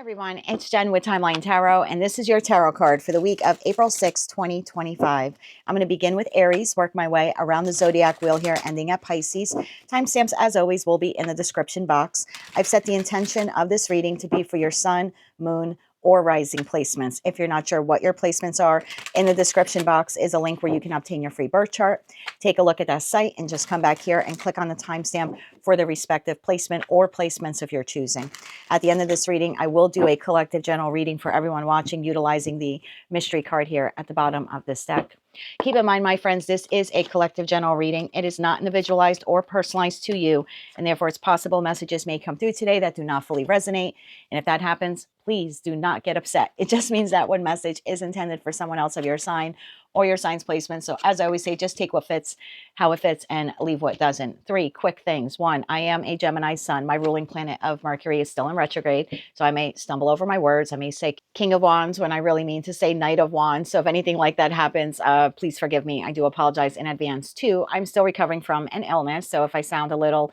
Everyone, it's Jen with Timeline Tarot, and this is your tarot card for the week of April 6, 2025. I'm going to begin with Aries, work my way around the zodiac wheel here, ending at Pisces. Timestamps, as always, will be in the description box. I've set the intention of this reading to be for your sun, moon, or rising placements. If you're not sure what your placements are, in the description box is a link where you can obtain your free birth chart. Take a look at that site and just come back here and click on the timestamp for the respective placement or placements of your choosing. At the end of this reading, I will do a collective general reading for everyone watching, utilizing the mystery card here at the bottom of this deck. Keep in mind, my friends, this is a collective general reading. It is not individualized or personalized to you, and therefore it's possible messages may come through today that do not fully resonate. And if that happens, please do not get upset. It just means that one message is intended for someone else of your sign or your sign's placement. So as I always say, just take what fits, how it fits, and leave what doesn't. 3 quick things. 1, I am a Gemini sun. My ruling planet of Mercury is still in retrograde, so I may stumble over my words. I may say King of Wands when I really mean to say Knight of Wands. So if anything like that happens, please forgive me. I do apologize in advance. 2, I'm still recovering from an illness. So if I sound a little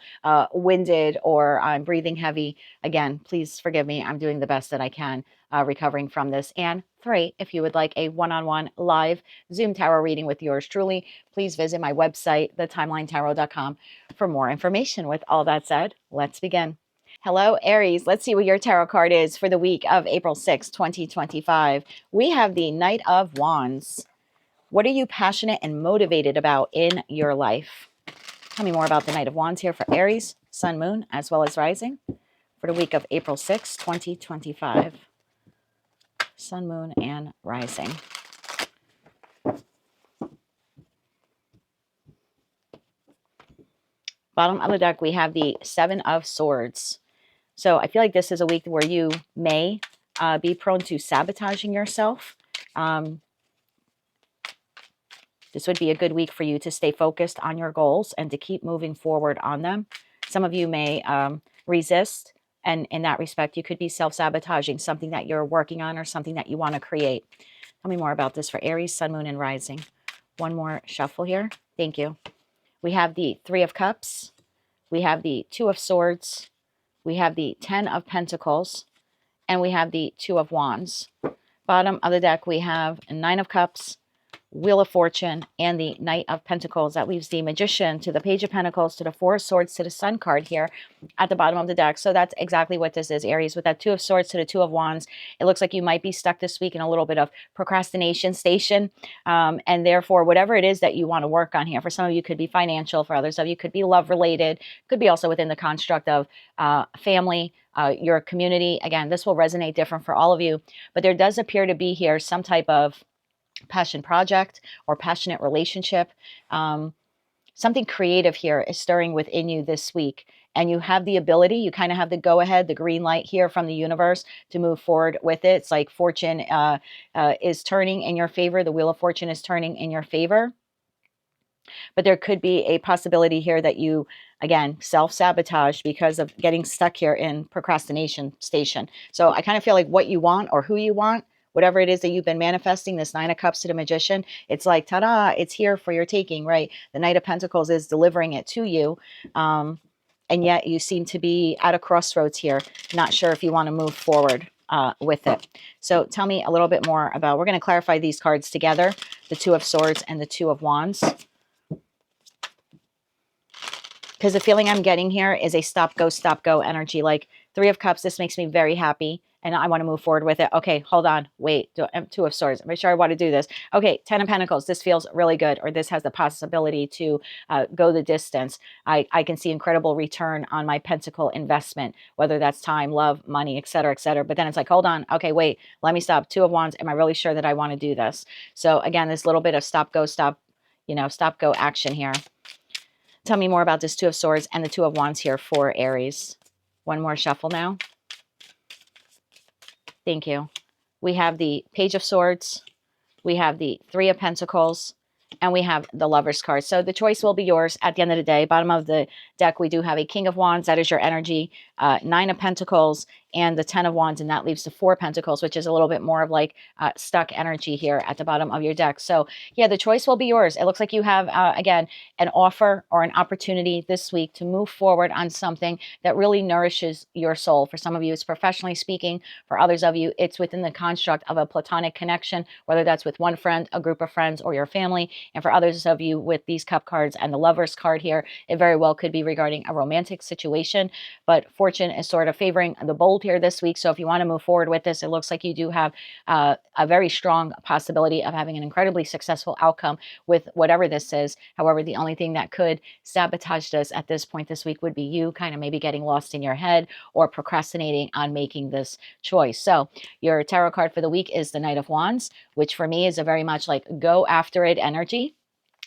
winded or I'm breathing heavy, again, please forgive me. I'm doing the best that I can recovering from this. And 3, if you would like a one-on-one live Zoom tarot reading with yours truly, please visit my website, thetimelinetarot.com, for more information. With all that said, let's begin. Hello, Aries. Let's see what your tarot card is for the week of April 6, 2025. We have the Knight of Wands. What are you passionate and motivated about in your life? Tell me more about the Knight of Wands here for Aries, Sun, Moon, as well as Rising for the week of April 6, 2025. Sun, Moon, and Rising. Bottom of the deck, we have the 7 of Swords. So I feel like this is a week where you may be prone to sabotaging yourself. This would be a good week for you to stay focused on your goals and to keep moving forward on them. Some of you may resist, and in that respect, you could be self-sabotaging something that you're working on or something that you want to create. Tell me more about this for Aries, Sun, Moon, and Rising. One more shuffle here. Thank you. We have the 3 of Cups. We have the 2 of Swords. We have the 10 of Pentacles. And we have the 2 of Wands. Bottom of the deck, we have a 9 of Cups, Wheel of Fortune, and the Knight of Pentacles. That leaves the Magician to the Page of Pentacles to the 4 of Swords to the Sun card here at the bottom of the deck. So that's exactly what this is, Aries. With that 2 of Swords to the 2 of Wands, it looks like you might be stuck this week in a little bit of procrastination station. And therefore, whatever it is that you want to work on here, for some of you could be financial, for others of you could be love related, could be also within the construct of family, your community. Again, this will resonate different for all of you, but there does appear to be here some type of passion project or passionate relationship. Something creative here is stirring within you this week, and you have the ability, you kind of have the go ahead, the green light here from the universe to move forward with it. It's like fortune is turning in your favor. The Wheel of Fortune is turning in your favor. But there could be a possibility here that you, again, self-sabotage because of getting stuck here in procrastination station. So I kind of feel like what you want or who you want, whatever it is that you've been manifesting, this 9 of Cups to the Magician, it's like, ta-da, it's here for your taking, right? The Knight of Pentacles is delivering it to you. And yet you seem to be at a crossroads here, not sure if you want to move forward with it. So tell me a little bit more about, we're going to clarify these cards together, the 2 of Swords and the 2 of Wands. Because the feeling I'm getting here is a stop, go energy. Like 3 of Cups, this makes me very happy, and I want to move forward with it. Okay, hold on, wait, 2 of Swords, I'm sure I want to do this. Okay, 10 of Pentacles, this feels really good, or this has the possibility to go the distance. I can see incredible return on my Pentacle investment, whether that's time, love, money, etc., etc. But then it's like, hold on, okay, wait, let me stop. 2 of Wands, am I really sure that I want to do this? So again, this little bit of stop, go action here. Tell me more about this 2 of Swords and the 2 of Wands here for Aries. One more shuffle now. Thank you. We have the Page of Swords. We have the 3 of Pentacles. And we have the Lovers card. So the choice will be yours at the end of the day. Bottom of the deck, we do have a King of Wands. That is your energy. Nine of Pentacles and the 10 of Wands, and that leaves the 4 Pentacles, which is a little bit more of like stuck energy here at the bottom of your deck. So yeah, the choice will be yours. It looks like you have, again, an offer or an opportunity this week to move forward on something that really nourishes your soul. For some of you, it's professionally speaking. For others of you, it's within the construct of a platonic connection, whether that's with one friend, a group of friends, or your family. And for others of you with these cup cards and the Lovers card here, it very well could be regarding a romantic situation. But fortune is sort of favoring the bold here this week. So if you want to move forward with this, it looks like you do have a very strong possibility of having an incredibly successful outcome with whatever this is. However, the only thing that could sabotage this at this point this week would be you kind of maybe getting lost in your head or procrastinating on making this choice. So your tarot card for the week is the Knight of Wands, which for me is a very much like go after it energy.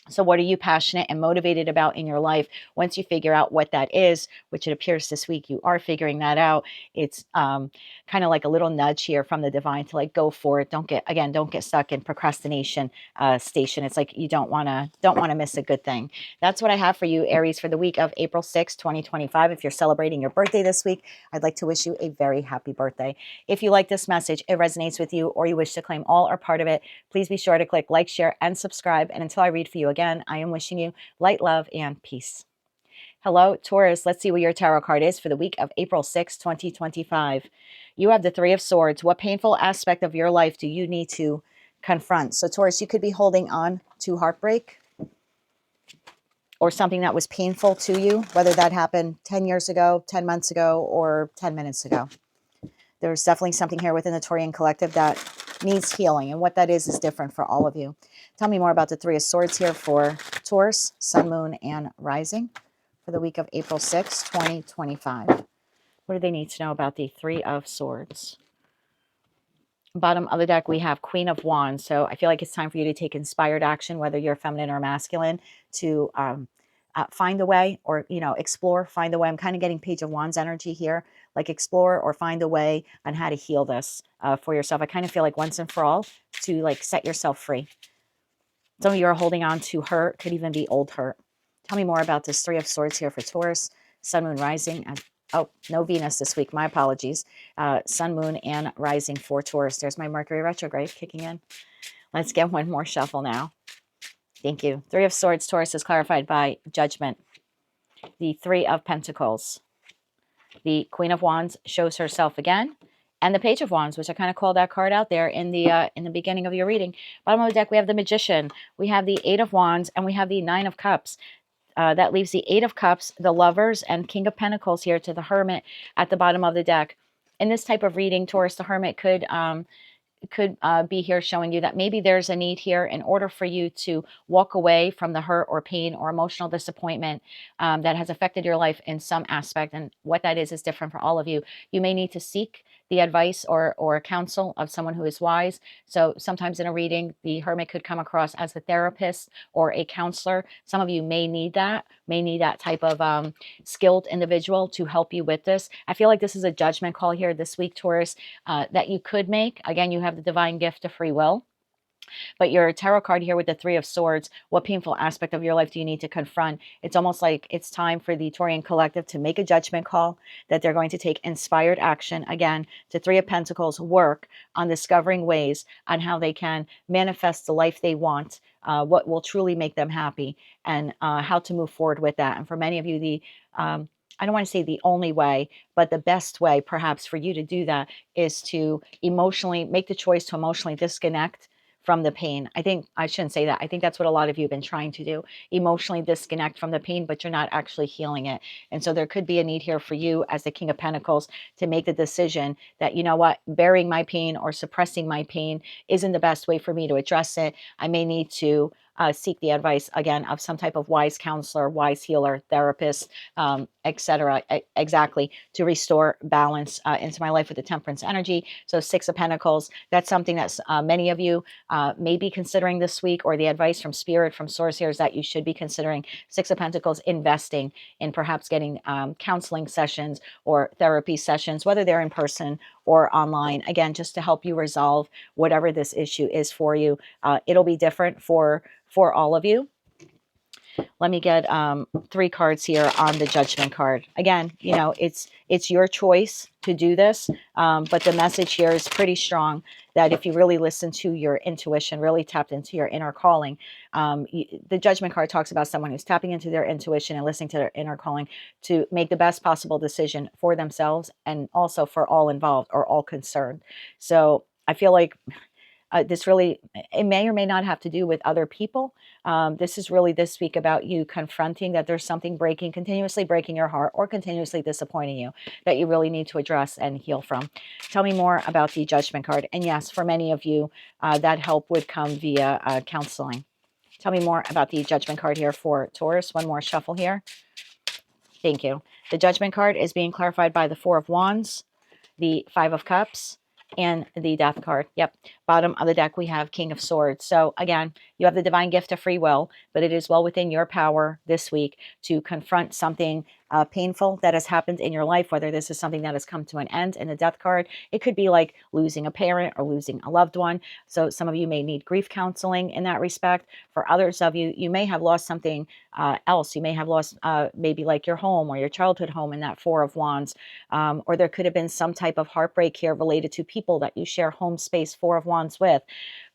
So what are you passionate and motivated about in your life? Once you figure out what that is, which it appears this week you are figuring that out, it's kind of like a little nudge here from the divine to like go for it. Don't get stuck in procrastination station. It's like you don't want to miss a good thing. That's what I have for you, Aries, for the week of April 6, 2025. If you're celebrating your birthday this week, I'd like to wish you a very happy birthday. If you like this message, it resonates with you, or you wish to claim all or part of it, please be sure to click like, share, and subscribe. And until I read for you again, I am wishing you light, love, and peace. Hello, Taurus. Let's see what your tarot card is for the week of April 6, 2025. You have the Three of Swords. What painful aspect of your life do you need to confront? So, Taurus, you could be holding on to heartbreak or something that was painful to you, whether that happened 10 years ago, 10 months ago, or 10 minutes ago. There's definitely something here within the Taurian collective that needs healing, and what that is different for all of you. Tell me more about the Three of Swords here for Taurus, Sun, Moon, and Rising for the week of April 6, 2025. What do they need to know about the Three of Swords? Bottom of the deck, we have Queen of Wands. So I feel like it's time for you to take inspired action, whether you're feminine or masculine, to find a way, or, explore, find a way. I'm kind of getting Page of Wands energy here, like explore or find a way on how to heal this for yourself. I kind of feel like once and for all to like set yourself free. Some of you are holding on to hurt, could even be old hurt. Tell me more about this Three of Swords here for Taurus, Sun, Moon, Rising. Oh, no Venus this week. My apologies. Sun, Moon, and Rising for Taurus. There's my Mercury retrograde kicking in. Let's get one more shuffle now. Thank you. Three of Swords, Taurus, is clarified by Judgment. The Three of Pentacles. The Queen of Wands shows herself again. And the Page of Wands, which I kind of called that card out there in the beginning of your reading. Bottom of the deck, we have the Magician. We have the Eight of Wands, and we have the Nine of Cups. That leaves the Eight of Cups, the Lovers, and King of Pentacles here to the Hermit at the bottom of the deck. In this type of reading, Taurus, the Hermit could be here showing you that maybe there's a need here in order for you to walk away from the hurt or pain or emotional disappointment that has affected your life in some aspect. And what that is different for all of you. You may need to seek the advice or counsel of someone who is wise. So sometimes in a reading, the Hermit could come across as a therapist or a counselor. Some of you may need that type of skilled individual to help you with this. I feel like this is a judgment call here this week, Taurus, that you could make. Again, you have the divine gift of free will. But your tarot card here with the Three of Swords, what painful aspect of your life do you need to confront? It's almost like it's time for the Taurian collective to make a judgment call, that they're going to take inspired action. Again, the Three of Pentacles, work on discovering ways on how they can manifest the life they want, what will truly make them happy, and how to move forward with that. And for many of you, I don't want to say the only way, but the best way perhaps for you to do that is to emotionally make the choice to emotionally disconnect from the pain. I shouldn't say that. I think that's what a lot of you have been trying to do, emotionally disconnect from the pain, but you're not actually healing it. And so there could be a need here for you as the King of Pentacles to make the decision that, you know what, burying my pain or suppressing my pain isn't the best way for me to address it. I may need to seek the advice, again, of some type of wise counselor, wise healer, therapist, etc. Exactly, to restore balance into my life with the Temperance energy. So Six of Pentacles, that's something that many of you may be considering this week, or the advice from Spirit, from Source here is that you should be considering Six of Pentacles, investing in perhaps getting counseling sessions or therapy sessions, whether they're in person or online, again, just to help you resolve whatever this issue is for you. It'll be different for all of you. Let me get 3 cards here on the Judgment card. Again, you know, it's your choice to do this, but the message here is pretty strong that if you really listen to your intuition, really tapped into your inner calling, the Judgment card talks about someone who's tapping into their intuition and listening to their inner calling to make the best possible decision for themselves and also for all involved or all concerned. So I feel like this really, it may or may not have to do with other people. This is really this week about you confronting that there's something breaking, continuously breaking your heart or continuously disappointing you that you really need to address and heal from. Tell me more about the Judgment card. And yes, for many of you, that help would come via counseling. Tell me more about the Judgment card here for Taurus. One more shuffle here. Thank you. The Judgment card is being clarified by the Four of Wands, the Five of Cups, and the Death card. Yep. Bottom of the deck, we have King of Swords. So again, you have the divine gift of free will, but it is well within your power this week to confront something painful that has happened in your life, whether this is something that has come to an end. In the Death card, it could be like losing a parent or losing a loved one. So some of you may need grief counseling in that respect. For others of you, you may have lost something else. You may have lost maybe like your home or your childhood home in that Four of Wands. Or there could have been some type of heartbreak here related to people that you share home space, Four of Wands with.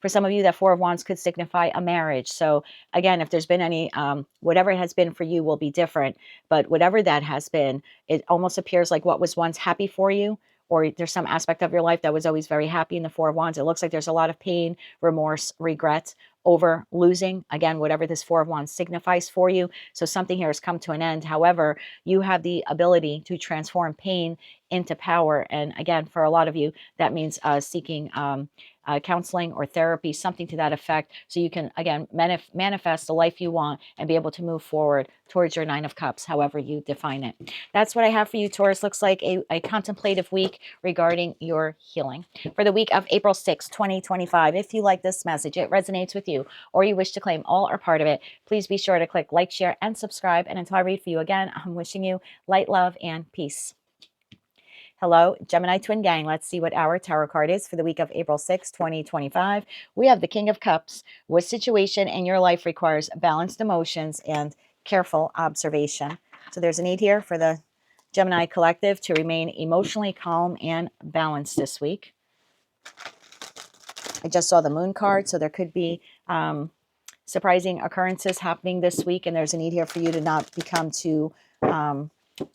For some of you, that Four of Wands could signify a marriage. So again, if there's been any, whatever it has been for you will be different. But whatever that has been, it almost appears like what was once happy for you, or there's some aspect of your life that was always very happy in the Four of Wands. It looks like there's a lot of pain, remorse, regret over losing, again, whatever this Four of Wands signifies for you. So something here has come to an end. However, you have the ability to transform pain into power. And again, for a lot of you, that means seeking counseling or therapy, something to that effect, so you can, again, manifest the life you want and be able to move forward towards your Nine of Cups, however you define it. That's what I have for you, Taurus. Looks like a contemplative week regarding your healing. For the week of April 6, 2025, if you like this message, it resonates with you, or you wish to claim all or part of it, please be sure to click like, share, and subscribe. And until I read for you again, I'm wishing you light, love, and peace. Hello, Gemini Twin Gang. Let's see what our tarot card is for the week of April 6, 2025. We have the King of Cups. What situation in your life requires balanced emotions and careful observation? So there's a need here for the Gemini collective to remain emotionally calm and balanced this week. I just saw the Moon card, so there could be surprising occurrences happening this week, and there's a need here for you to not become too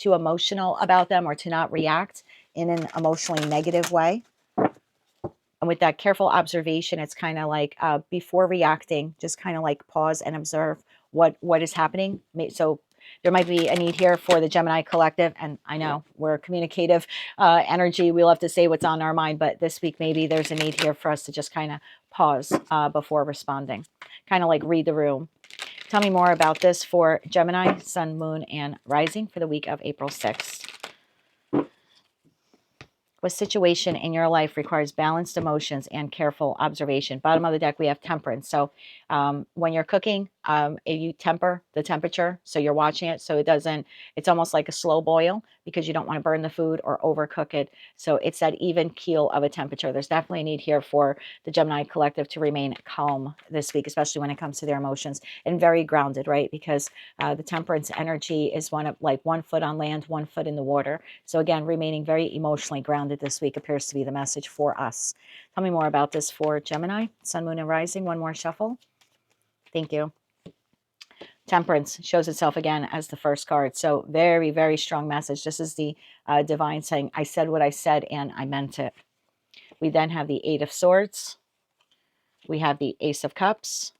emotional about them or to not react in an emotionally negative way. And with that careful observation, it's kind of like before reacting, just kind of like pause and observe what is happening. So there might be a need here for the Gemini collective. And I know we're communicative energy. We love to say what's on our mind. But this week, maybe there's a need here for us to just kind of pause before responding. Kind of like read the room. Tell me more about this for Gemini, Sun, Moon, and Rising for the week of April 6th. What situation in your life requires balanced emotions and careful observation? Bottom of the deck, we have Temperance. So when you're cooking, you temper the temperature. So you're watching it so it doesn't, it's almost like a slow boil because you don't want to burn the food or overcook it. So it's that even keel of a temperature. There's definitely a need here for the Gemini collective to remain calm this week, especially when it comes to their emotions, and very grounded, right? Because the Temperance energy is one of like 1 foot on land, 1 foot in the water. So again, remaining very emotionally grounded this week appears to be the message for us. Tell me more about this for Gemini, Sun, Moon, and Rising. One more shuffle. Thank you. Temperance shows itself again as the first card. So very, very strong message. This is the divine saying, I said what I said and I meant it. We then have the Eight of Swords. We have the Ace of Cups.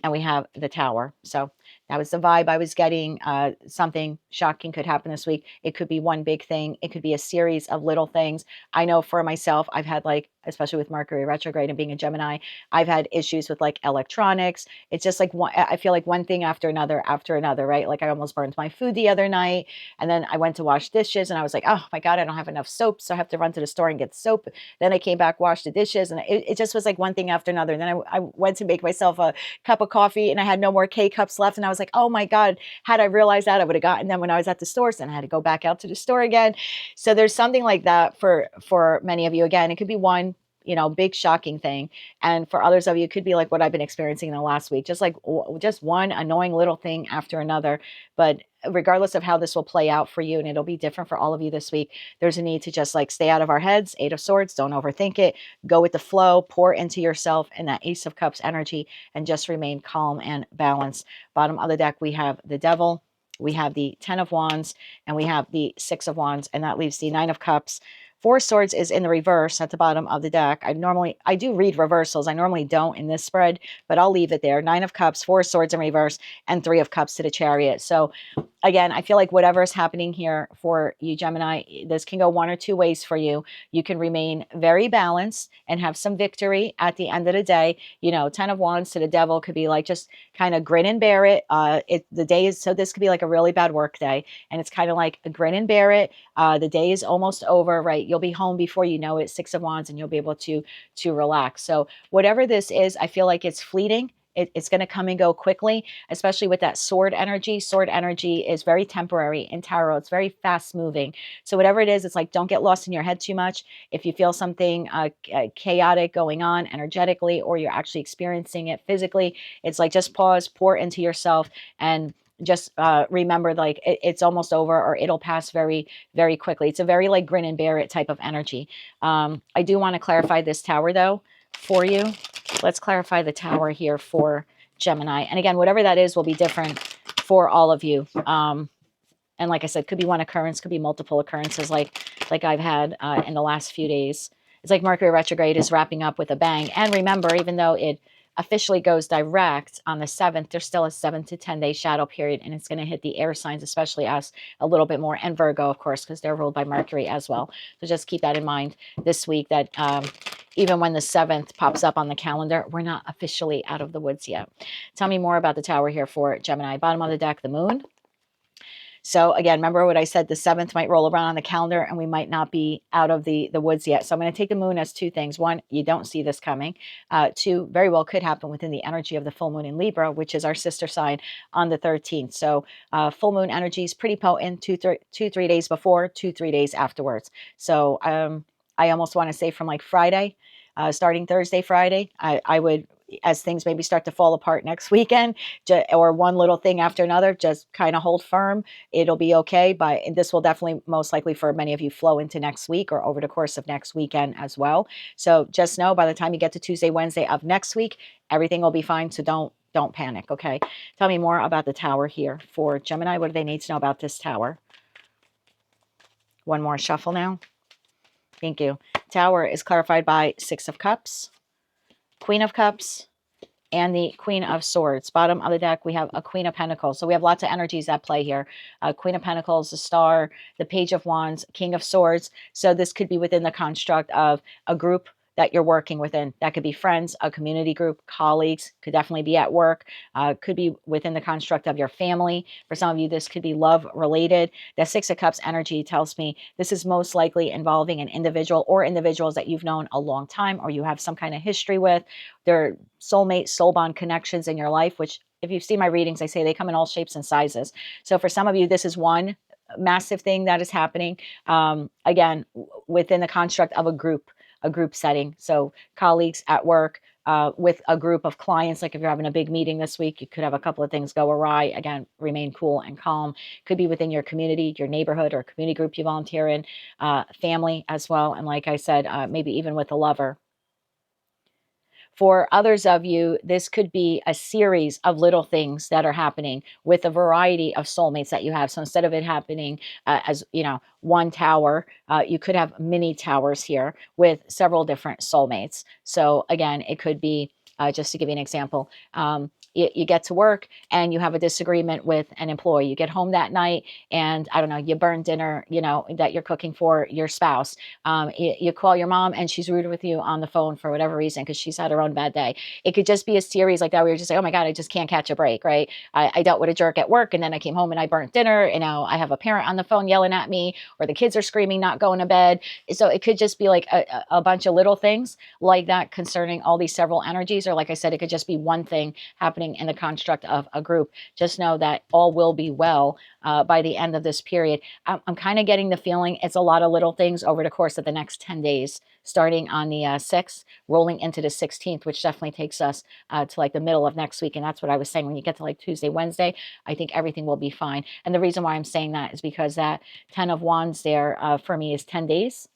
And we have the Tower. So that was the vibe I was getting. Something shocking could happen this week. It could be one big thing. It could be a series of little things. I know for myself, I've had like, especially with Mercury retrograde and being a Gemini, I've had issues with like electronics. It's just like, I feel like one thing after another, right? Like I almost burned my food the other night. And then I went to wash dishes and I was like, oh my God, I don't have enough soap. So I have to run to the store and get soap. Then I came back, washed the dishes. And it just was like one thing after another. And then I went to make myself a cup of coffee and I had no more K-cups left. And I was like, oh my God, had I realized that, I would have gotten them when I was at the store. So then I had to go back out to the store again. So there's something like that for many of you. Again, it could be one you know, big shocking thing. And for others of you, it could be like what I've been experiencing in the last week, just like just one annoying little thing after another. But regardless of how this will play out for you, and it'll be different for all of you this week, there's a need to just like stay out of our heads. 8 of Swords, don't overthink it. Go with the flow, pour into yourself and that Ace of Cups energy, and just remain calm and balanced. Bottom of the deck, we have the Devil, we have the 10 of Wands, and we have the 6 of Wands, and that leaves the 9 of Cups. 4 of Swords is in the reverse at the bottom of the deck. I do read reversals. I normally don't in this spread, but I'll leave it there. 9 of Cups, 4 of Swords in reverse, and 3 of Cups to the Chariot. So again, I feel like whatever is happening here for you, Gemini, this can go one or two ways for you. You can remain very balanced and have some victory at the end of the day. You know, 10 of Wands to the Devil could be like just kind of grin and bear it. The day is, so this could be like a really bad work day, and it's kind of like a grin and bear it. The day is almost over, right? You'll be home before you know it, 6 of Wands, and you'll be able to relax. So whatever this is, I feel like it's fleeting. It's going to come and go quickly, especially with that sword energy. Sword energy is very temporary in tarot. It's very fast moving. So whatever it is, it's like, don't get lost in your head too much. If you feel something chaotic going on energetically, or you're actually experiencing it physically, it's like, just pause, pour into yourself, and just remember, like, it's almost over, or it'll pass very, very quickly. It's a very like grin and bear it type of energy. I do want to clarify this tower though for you. Let's clarify the tower here for Gemini. And again, whatever that is will be different for all of you. And like I said, could be one occurrence, could be multiple occurrences like I've had in the last few days. It's like Mercury retrograde is wrapping up with a bang. And remember, even though it officially goes direct on the 7th, there's still a 7 to 10 day shadow period, and it's going to hit the air signs, especially us, a little bit more, and Virgo, of course, because they're ruled by Mercury as well. So just keep that in mind this week, that even when the 7th pops up on the calendar, we're not officially out of the woods yet. Tell me more about the tower here for Gemini. Bottom of the deck, the Moon. So again, remember what I said, the 7th might roll around on the calendar and we might not be out of the woods yet. So I'm going to take the Moon as two things. One, you don't see this coming. Two, very well could happen within the energy of the full moon in Libra, which is our sister sign, on the 13th. So full moon energy is pretty potent, 3 days before, 3 days afterwards. So I almost want to say from like Friday, starting Thursday, Friday, I would, as things maybe start to fall apart next weekend, or one little thing after another, just kind of hold firm. It'll be okay. But this will definitely, most likely for many of you, flow into next week or over the course of next weekend as well. So just know, by the time you get to Tuesday, Wednesday of next week, everything will be fine. So don't panic. Okay. Tell me more about the tower here for Gemini. What do they need to know about this tower? One more shuffle now. Thank you. Tower is clarified by 6 of Cups, Queen of Cups, and the Queen of Swords. Bottom of the deck, we have a Queen of Pentacles. So we have lots of energies at play here. Queen of Pentacles, the Star, the Page of Wands, King of Swords. So this could be within the construct of a group that you're working within. That could be friends, a community group, colleagues, could definitely be at work, could be within the construct of your family. For some of you, this could be love related. The 6 of Cups energy tells me this is most likely involving an individual or individuals that you've known a long time, or you have some kind of history with. They're soulmate, soul bond connections in your life, which, if you've seen my readings, I say they come in all shapes and sizes. So for some of you, this is one massive thing that is happening, again, within the construct of a group setting. So colleagues at work, with a group of clients, like if you're having a big meeting this week, you could have a couple of things go awry. Again, remain cool and calm. Could be within your community, your neighborhood, or community group you volunteer in, family as well. And like I said, maybe even with a lover. For others of you, this could be a series of little things that are happening with a variety of soulmates that you have. So instead of it happening as, you know, one tower, you could have mini towers here with several different soulmates. So again, it could be, just to give you an example, you get to work and you have a disagreement with an employee. You get home that night and, I don't know, you burn dinner, you know, that you're cooking for your spouse. You call your mom and she's rude with you on the phone for whatever reason, because she's had her own bad day. It could just be a series like that where you're just like, oh my God, I just can't catch a break, right? I dealt with a jerk at work and then I came home and I burnt dinner. You know, I have a parent on the phone yelling at me, or the kids are screaming, not going to bed. So it could just be like a bunch of little things like that concerning all these several energies. Or like I said, it could just be one thing happening happening in the construct of a group. Just know that all will be well by the end of this period. I'm kind of getting the feeling it's a lot of little things over the course of the next 10 days, starting on the 6th, rolling into the 16th, which definitely takes us to like the middle of next week. And that's what I was saying. When you get to like Tuesday, Wednesday, I think everything will be fine. And the reason why I'm saying that is because that 10 of Wands there for me is 10 days.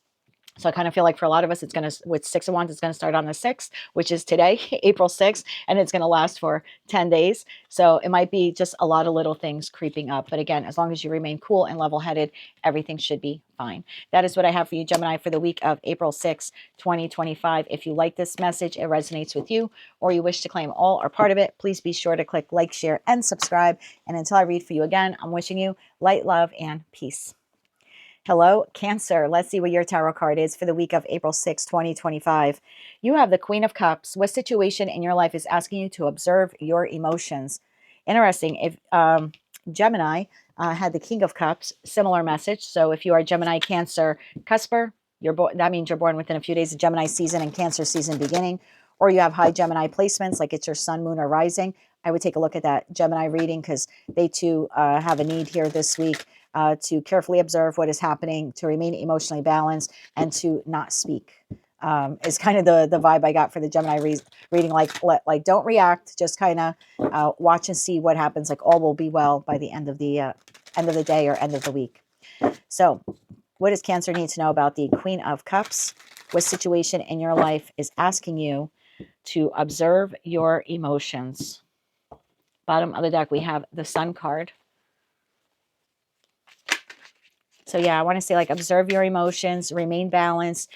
So I kind of feel like for a lot of us, it's going to, with 6 of Wands, it's going to start on the 6th, which is today, April 6th, and it's going to last for 10 days. So it might be just a lot of little things creeping up. But again, as long as you remain cool and level-headed, everything should be fine. That is what I have for you, Gemini, for the week of April 6th, 2025. If you like this message, it resonates with you, or you wish to claim all or part of it, please be sure to click like, share, and subscribe. And until I read for you again, I'm wishing you light, love, and peace. Hello, Cancer. Let's see what your tarot card is for the week of April 6, 2025. You have the Queen of Cups. What situation in your life is asking you to observe your emotions? Interesting. If Gemini had the King of Cups, similar message. So if you are Gemini, Cancer, Cusper, that means you're born within a few days of Gemini season and Cancer season beginning. Or you have high Gemini placements, like it's your sun, moon, or rising. I would take a look at that Gemini reading because they too have a need here this week. To carefully observe what is happening, to remain emotionally balanced, and to not speak. Is kind of the vibe I got for the Gemini reading. Like don't react, just kind of watch and see what happens. Like all will be well by the end of the day or end of the week. So, what does Cancer need to know about the Queen of Cups? What situation in your life is asking you to observe your emotions? Bottom of the deck, we have the Sun card. So yeah, I want to say like observe your emotions, remain balanced,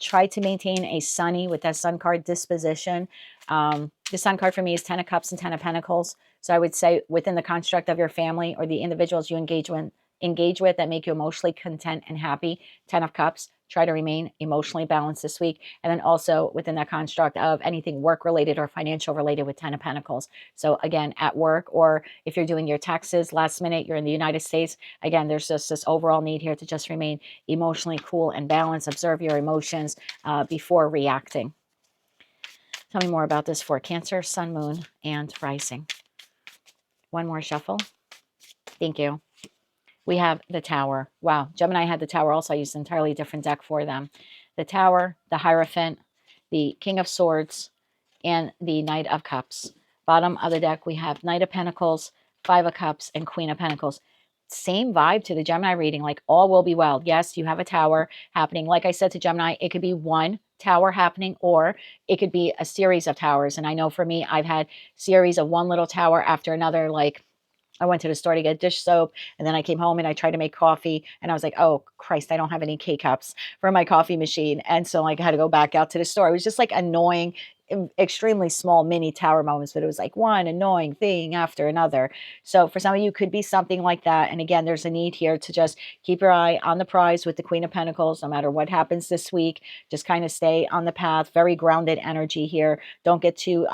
try to maintain a sunny with that Sun card disposition. The Sun card for me is 10 of Cups and 10 of Pentacles. So I would say within the construct of your family or the individuals you engage with that make you emotionally content and happy, 10 of Cups, try to remain emotionally balanced this week. And then also within that construct of anything work related or financial related with 10 of Pentacles. So again, at work, or if you're doing your taxes last minute, you're in the United States, again, there's just this overall need here to just remain emotionally cool and balanced, observe your emotions before reacting. Tell me more about this for Cancer, Sun, Moon, and Rising. One more shuffle. Thank you. We have the Tower. Wow, Gemini had the Tower also. I used an entirely different deck for them. The Tower, the Hierophant, the King of Swords, and the Knight of Cups. Bottom of the deck, we have Knight of Pentacles, 5 of Cups, and Queen of Pentacles. Same vibe to the Gemini reading, like all will be well. Yes, you have a Tower happening. Like I said to Gemini, it could be one tower happening, or it could be a series of towers. And I know for me, I've had series of one little tower after another. Like I went to the store to get dish soap, and then I came home and I tried to make coffee, and I was like, oh Christ, I don't have any K-cups for my coffee machine. And so like I had to go back out to the store. It was just like annoying, extremely small mini tower moments, but it was like one annoying thing after another. So for some of you, could be something like that. And again, there's a need here to just keep your eye on the prize with the Queen of Pentacles. No matter what happens this week, just kind of stay on the path. Very grounded energy here. Don't get too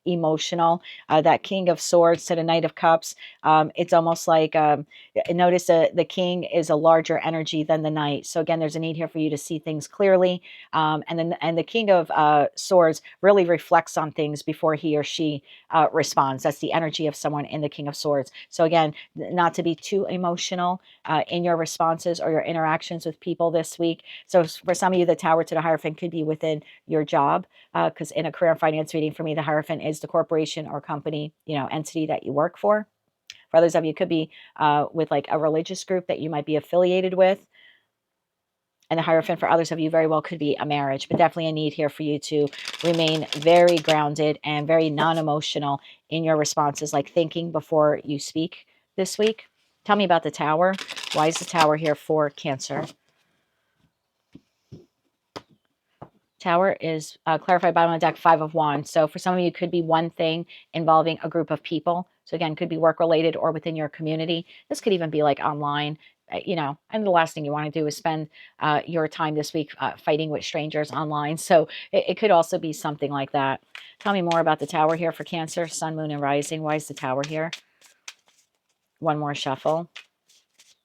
emotional. That King of Swords to the Knight of Cups, it's almost like notice the King is a larger energy than the Knight. So again, there's a need here for you to see things clearly, and the King of Swords really reflects on things before he or she responds. That's the energy of someone in the King of Swords. So again, not to be too emotional in your responses or your interactions with people this week. So for some of you, the Tower to the Hierophant could be within your job, because in a career and finance reading for me, the Hierophant is the corporation or company, entity that you work for. For others of you, it could be with like a religious group that you might be affiliated with. And the Hierophant for others of you very well could be a marriage, but definitely a need here for you to remain very grounded and very non-emotional in your responses, like thinking before you speak this week. Tell me about the Tower. Why is the Tower here for Cancer? Tower is clarified bottom of the deck, 5 of Wands. So for some of you, it could be one thing involving a group of people. So again, could be work related or within your community. This could even be like online, and the last thing you want to do is spend your time this week fighting with strangers online. So it could also be something like that. Tell me more about the Tower here for Cancer, Sun, Moon, and Rising. Why is the Tower here? One more shuffle.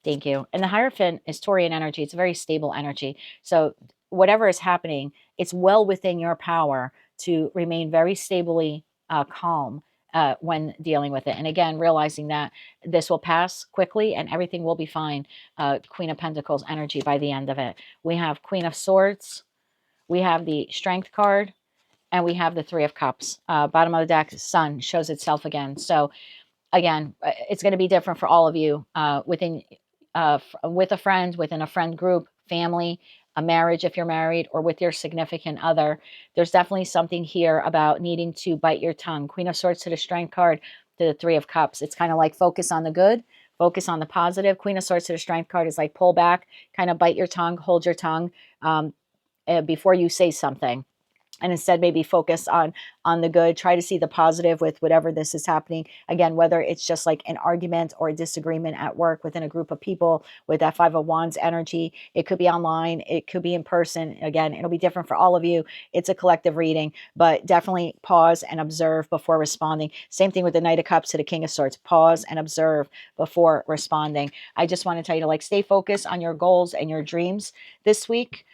Thank you. And the Hierophant is Taurian energy. It's a very stable energy. So whatever is happening, it's well within your power to remain very stably calm when dealing with it. And again, realizing that this will pass quickly and everything will be fine. Queen of Pentacles energy by the end of it. We have Queen of Swords. We have the Strength card. And we have the Three of Cups. Bottom of the deck, Sun shows itself again. So again, it's going to be different for all of you with a friend, within a friend group, family, a marriage if you're married, or with your significant other. There's definitely something here about needing to bite your tongue. Queen of Swords to the Strength card, to the Three of Cups. It's kind of like focus on the good, focus on the positive. Queen of Swords to the Strength card is like pull back, kind of bite your tongue, hold your tongue before you say something. And instead maybe focus on the good. Try to see the positive with whatever this is happening. Again, whether it's just like an argument or a disagreement at work within a group of people with that Five of Wands energy. It could be online. It could be in person. Again, it'll be different for all of you. It's a collective reading, but definitely pause and observe before responding. Same thing with the Knight of Cups to the King of Swords. Pause and observe before responding. I just want to tell you to like stay focused on your goals and your dreams this week.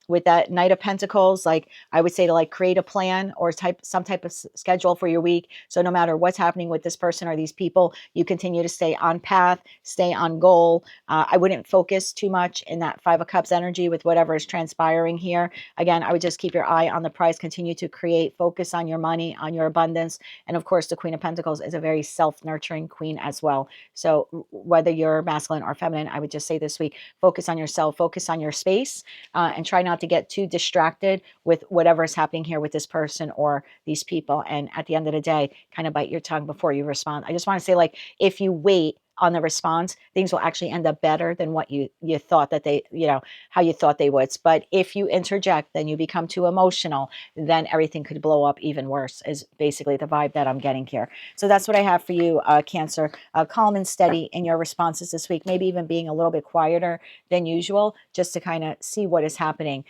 With that Knight of Pentacles, like I would say to like create a plan or some type of schedule for your week. So no matter what's happening with this person or these people, you continue to stay on path, stay on goal. I wouldn't focus too much in that Five of Cups energy with whatever is transpiring here. Again, I would just keep your eye on the prize, continue to create, focus on your money, on your abundance. And of course, the Queen of Pentacles is a very self-nurturing queen as well. So whether you're masculine or feminine, I would just say this week, focus on yourself, focus on your space, and try not to get too distracted with whatever is happening here with this person or these people. And at the end of the day, kind of bite your tongue before you respond. I just want to say, like, if you wait on the response, things will actually end up better than what you thought that they, how you thought they would. But if you interject, then you become too emotional, then everything could blow up even worse, is basically the vibe that I'm getting here. So that's what I have for you, Cancer. Calm and steady in your responses this week, maybe even being a little bit quieter than usual, just to kind of see what is happening.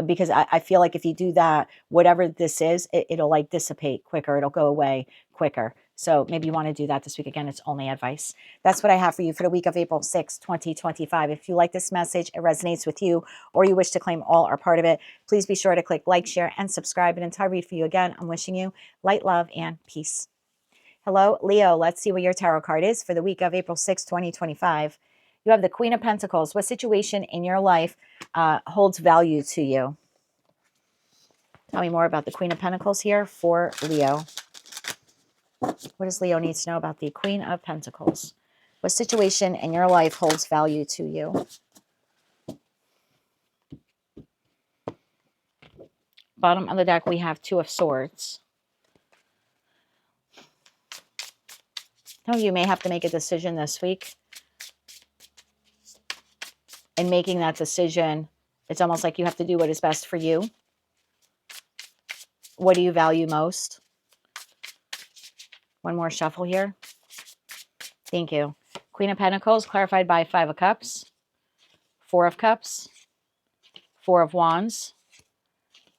Because I feel like if you do that, whatever this is, it'll like dissipate quicker. It'll go away quicker. So maybe you want to do that this week. Again, it's only advice. That's what I have for you for the week of April 6, 2025. If you like this message, it resonates with you, or you wish to claim all or part of it, please be sure to click like, share, and subscribe. And until I read for you again, I'm wishing you light, love, and peace. Hello, Leo. Let's see what your tarot card is for the week of April 6, 2025. You have the Queen of Pentacles. What situation in your life holds value to you? Tell me more about the Queen of Pentacles here for Leo. What does Leo need to know about the Queen of Pentacles? What situation in your life holds value to you? Bottom of the deck, we have Two of Swords. Some of you may have to make a decision this week. And making that decision, it's almost like you have to do what is best for you. What do you value most? One more shuffle here. Thank you. Queen of Pentacles, clarified by Five of Cups, Four of Cups, Four of Wands,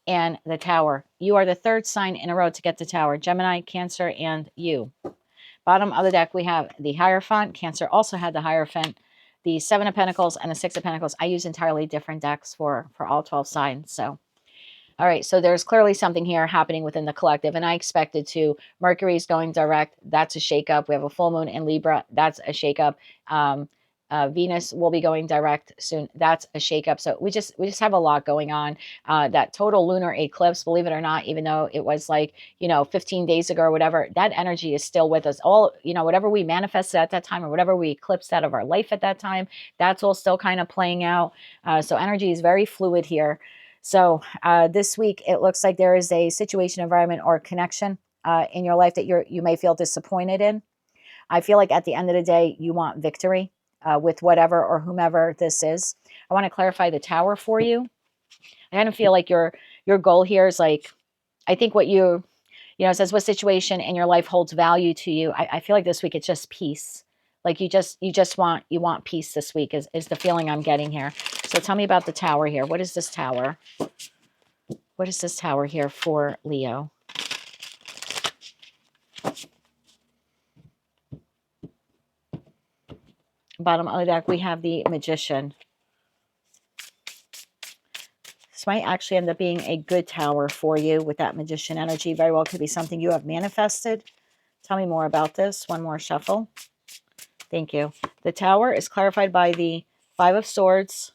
and the Tower. You are the third sign in a row to get the Tower. Gemini, Cancer, and you. Bottom of the deck, we have the Hierophant. Cancer also had the Hierophant. The Seven of Pentacles and the Six of Pentacles. I use entirely different decks for all 12 signs. So, all right. So there's clearly something here happening within the collective. And I expected to. Mercury's going direct. That's a shakeup. We have a full moon in Libra. That's a shakeup. Venus will be going direct soon. That's a shakeup. So we just have a lot going on. That total lunar eclipse, believe it or not, even though it was like, 15 days ago or whatever, that energy is still with us. All, whatever we manifested at that time or whatever we eclipsed out of our life at that time, that's all still kind of playing out. So energy is very fluid here. So this week, it looks like there is a situation, environment, or connection in your life that you may feel disappointed in. I feel like at the end of the day, you want victory with whatever or whomever this is. I want to clarify the Tower for you. I kind of feel like your goal here is like, I think what it says, what situation in your life holds value to you? I feel like this week it's just peace. Like you want peace this week is the feeling I'm getting here. So tell me about the Tower here. What is this Tower? What is this Tower here for Leo? Bottom of the deck, we have the Magician. This might actually end up being a good tower for you with that Magician energy. Very well could be something you have manifested. Tell me more about this. One more shuffle. Thank you. The Tower is clarified by the Five of Swords,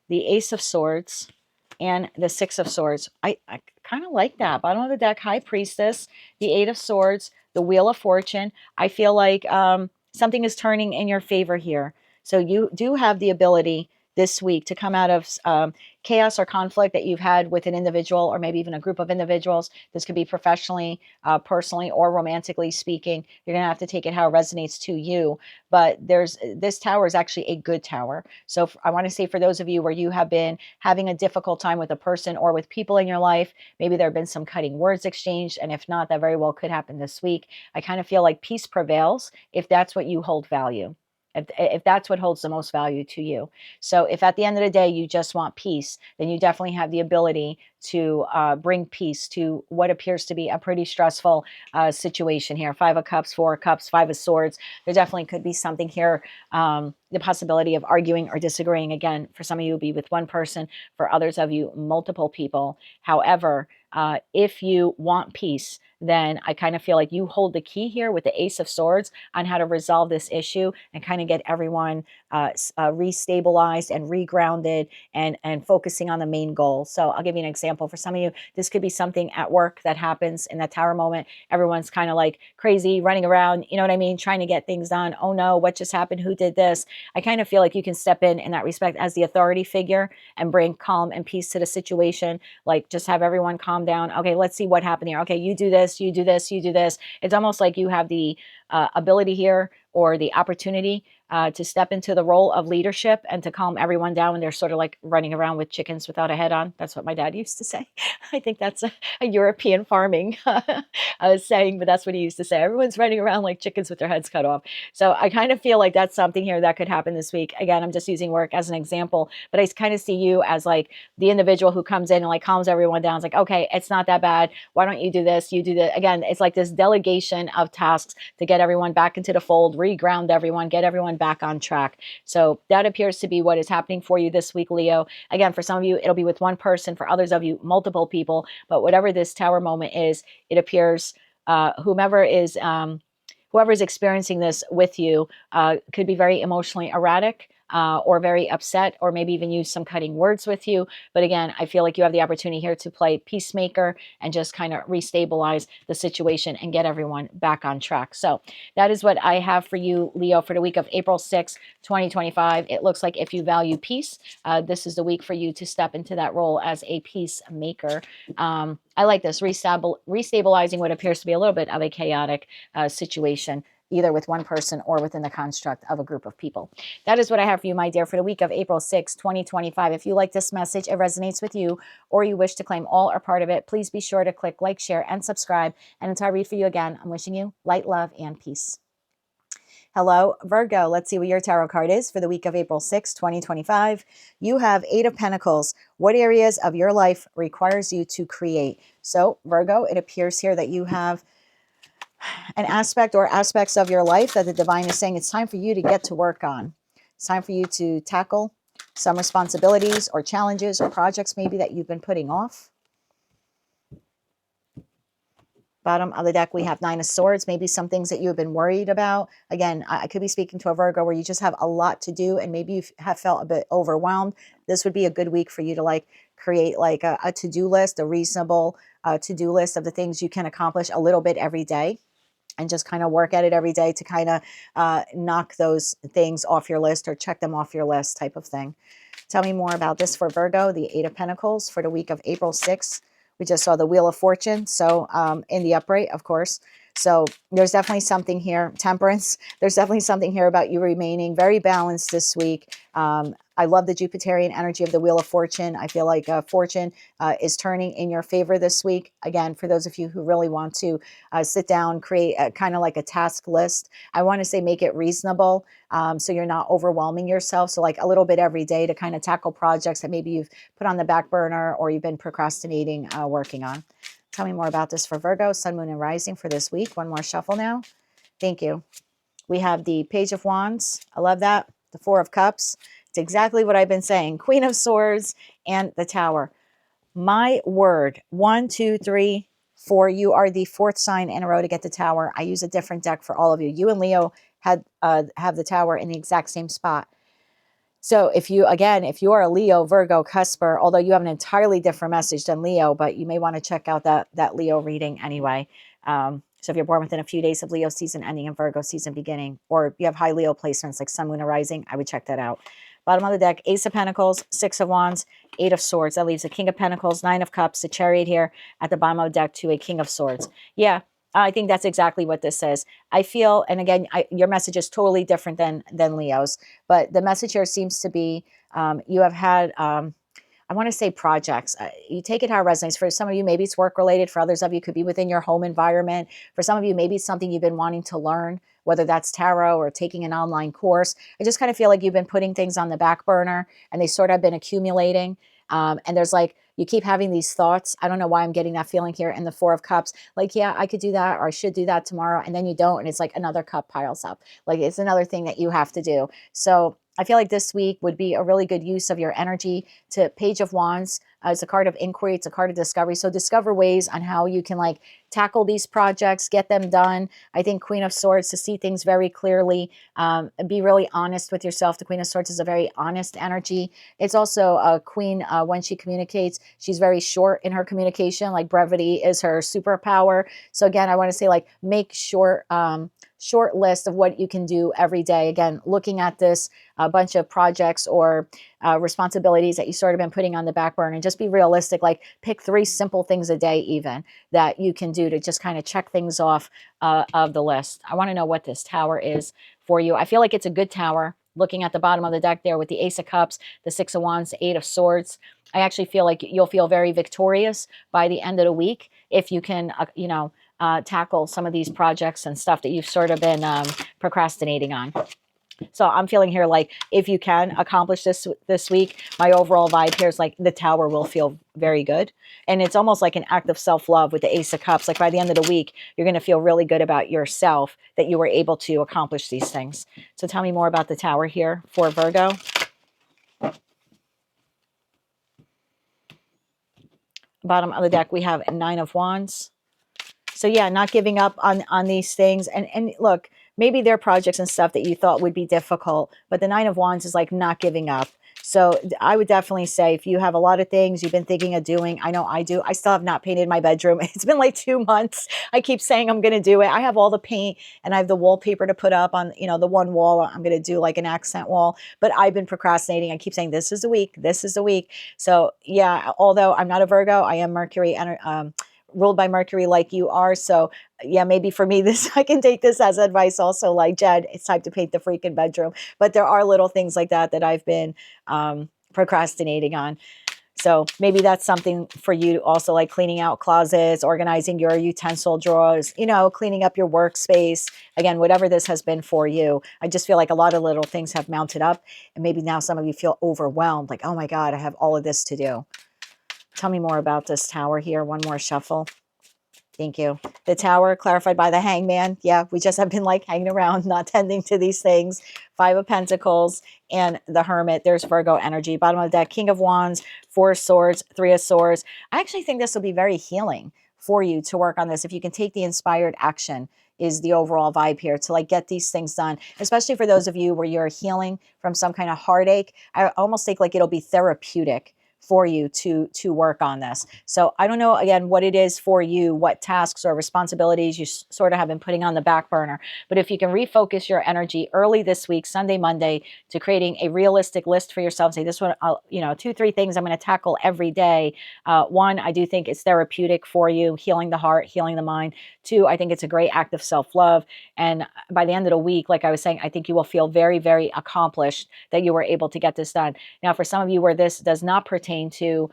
the Ace of Swords, and the Six of Swords. I kind of like that. Bottom of the deck, High Priestess, the Eight of Swords, the Wheel of Fortune. I feel like something is turning in your favor here. So you do have the ability this week to come out of chaos or conflict that you've had with an individual or maybe even a group of individuals. This could be professionally, personally, or romantically speaking. You're going to have to take it how it resonates to you. But this tower is actually a good tower. So I want to say for those of you where you have been having a difficult time with a person or with people in your life, maybe there have been some cutting words exchanged. And if not, that very well could happen this week. I kind of feel like peace prevails if that's what you hold value. If that's what holds the most value to you. So if at the end of the day you just want peace, then you definitely have the ability to bring peace to what appears to be a pretty stressful situation here. Five of Cups, Four of Cups, Five of Swords. There definitely could be something here, the possibility of arguing or disagreeing. Again, for some of you, it'll be with one person. For others of you, multiple people. However, if you want peace, then I kind of feel like you hold the key here with the Ace of Swords on how to resolve this issue and kind of get everyone restabilized and regrounded and focusing on the main goal. So I'll give you an example. For some of you, this could be something at work that happens in that tower moment. Everyone's kind of like crazy, running around, you know what I mean, trying to get things done. Oh no, what just happened? Who did this? I kind of feel like you can step in that respect as the authority figure and bring calm and peace to the situation. Like just have everyone calm down. Okay, let's see what happened here. Okay, you do this, you do this, you do this. It's almost like you have the ability here or the opportunity to step into the role of leadership and to calm everyone down when they're sort of like running around with chickens without a head on. That's what my dad used to say. I think that's a European farming saying, but that's what he used to say. Everyone's running around like chickens with their heads cut off. So I kind of feel like that's something here that could happen this week. Again, I'm just using work as an example, but I kind of see you as like the individual who comes in and like calms everyone down. It's like, okay, it's not that bad. Why don't you do this? You do that. Again, it's like this delegation of tasks to get everyone back into the fold, reground everyone, get everyone back on track. So that appears to be what is happening for you this week, Leo. Again, for some of you, it'll be with one person. For others of you, multiple people. But whatever this tower moment is, it appears whoever is experiencing this with you could be very emotionally erratic. Or very upset, or maybe even use some cutting words with you. But again, I feel like you have the opportunity here to play peacemaker and just kind of restabilize the situation and get everyone back on track. So that is what I have for you, Leo, for the week of April 6, 2025. It looks like if you value peace, this is the week for you to step into that role as a peacemaker. I like this, restabilizing what appears to be a little bit of a chaotic situation, either with one person or within the construct of a group of people. That is what I have for you, my dear, for the week of April 6, 2025. If you like this message, it resonates with you, or you wish to claim all or part of it, please be sure to click like, share, and subscribe. And until I read for you again, I'm wishing you light, love, and peace. Hello, Virgo. Let's see what your tarot card is for the week of April 6, 2025. You have Eight of Pentacles. What areas of your life requires you to create? So, Virgo, it appears here that you have an aspect or aspects of your life that the divine is saying it's time for you to get to work on. It's time for you to tackle some responsibilities or challenges or projects maybe that you've been putting off. Bottom of the deck, we have Nine of Swords, maybe some things that you have been worried about. Again, I could be speaking to a Virgo where you just have a lot to do and maybe you have felt a bit overwhelmed. This would be a good week for you to like create like a to-do list, a reasonable to-do list of the things you can accomplish a little bit every day. And just kind of work at it every day to kind of knock those things off your list or check them off your list type of thing. Tell me more about this for Virgo, the Eight of Pentacles for the week of April 6th. We just saw the Wheel of Fortune, so in the upright, of course. So there's definitely something here, Temperance. There's definitely something here about you remaining very balanced this week. I love the Jupiterian energy of the Wheel of Fortune. I feel like fortune is turning in your favor this week. Again, for those of you who really want to sit down, create kind of like a task list. I want to say make it reasonable so you're not overwhelming yourself. So like a little bit every day to kind of tackle projects that maybe you've put on the back burner or you've been procrastinating working on. Tell me more about this for Virgo, Sun, Moon, and Rising for this week. One more shuffle now. Thank you. We have the Page of Wands. I love that. The Four of Cups. It's exactly what I've been saying. Queen of Swords and the Tower. My word, 1, 2, 3, 4. You are the fourth sign in a row to get the Tower. I use a different deck for all of you. You and Leo had have the Tower in the exact same spot. So if you, again, if you are a Leo, Virgo, Cusper, although you have an entirely different message than Leo, but you may want to check out that Leo reading anyway. So if you're born within a few days of Leo season ending and Virgo season beginning, or you have high Leo placements like Sun, Moon, or Rising, I would check that out. Bottom of the deck, Ace of Pentacles, Six of Wands, Eight of Swords. That leaves a King of Pentacles, Nine of Cups, the Chariot here at the bottom of the deck to a King of Swords. Yeah, I think that's exactly what this is. I feel, and again, your message is totally different than Leo's, but the message here seems to be you have had, I want to say projects. You take it how it resonates. For some of you, maybe it's work related. For others of you, it could be within your home environment. For some of you, maybe it's something you've been wanting to learn, whether that's tarot or taking an online course. I just kind of feel like you've been putting things on the back burner and they sort of have been accumulating. And there's like, you keep having these thoughts. I don't know why I'm getting that feeling here in the Four of Cups. Like, yeah, I could do that, or I should do that tomorrow. And then you don't. And it's like another cup piles up. Like it's another thing that you have to do. So I feel like this week would be a really good use of your energy to Page of Wands. It's a card of inquiry. It's a card of discovery. So discover ways on how you can like tackle these projects, get them done. I think Queen of Swords to see things very clearly, be really honest with yourself. The Queen of Swords is a very honest energy. It's also a queen when she communicates. She's very short in her communication. Like brevity is her superpower. So again, I want to say like make short list of what you can do every day. Again, looking at this a bunch of projects or responsibilities that you sort of been putting on the back burner, and just be realistic. Like pick 3 simple things a day even that you can do to just kind of check things off of the list. I want to know what this Tower is for you. I feel like it's a good Tower. Looking at the bottom of the deck there with the Ace of Cups, the Six of Wands, the Eight of Swords, I actually feel like you'll feel very victorious by the end of the week if you can, tackle some of these projects and stuff that you've sort of been procrastinating on. So I'm feeling here like if you can accomplish this week, my overall vibe here is like the Tower will feel very good. And it's almost like an act of self-love with the Ace of Cups. Like by the end of the week, you're going to feel really good about yourself that you were able to accomplish these things. So tell me more about the Tower here for Virgo. Bottom of the deck, we have Nine of Wands. So yeah, not giving up on these things. And look, maybe there are projects and stuff that you thought would be difficult, but the Nine of Wands is like not giving up. So I would definitely say if you have a lot of things you've been thinking of doing, I know I do. I still have not painted my bedroom. It's been like 2 months. I keep saying I'm going to do it. I have all the paint and I have the wallpaper to put up on, the one wall. I'm going to do like an accent wall, but I've been procrastinating. I keep saying this is the week. This is the week. So yeah, although I'm not a Virgo, I am Mercury ruled by Mercury like you are. So yeah, maybe for me, I can take this as advice also, like, Jed, it's time to paint the freaking bedroom. But there are little things like that I've been procrastinating on. So maybe that's something for you also, like cleaning out closets, organizing your utensil drawers, cleaning up your workspace. Again, whatever this has been for you. I just feel like a lot of little things have mounted up. And maybe now some of you feel overwhelmed, like, oh my God, I have all of this to do. Tell me more about this Tower here. One more shuffle. Thank you. The Tower clarified by the Hangman. Yeah, we just have been like hanging around, not tending to these things. Five of Pentacles and the Hermit. There's Virgo energy. Bottom of the deck, King of Wands, Four of Swords, Three of Swords. I actually think this will be very healing for you to work on this. If you can take the inspired action is the overall vibe here to like get these things done, especially for those of you where you're healing from some kind of heartache. I almost think like it'll be therapeutic for you to work on this. So I don't know, again, what it is for you, what tasks or responsibilities you sort of have been putting on the back burner. But if you can refocus your energy early this week, Sunday, Monday, to creating a realistic list for yourself, say this one, 2, 3 things I'm going to tackle every day. 1, I do think it's therapeutic for you, healing the heart, healing the mind. 2, I think it's a great act of self-love. And by the end of the week, like I was saying, I think you will feel very, very accomplished that you were able to get this done. Now, for some of you where this does not pertain to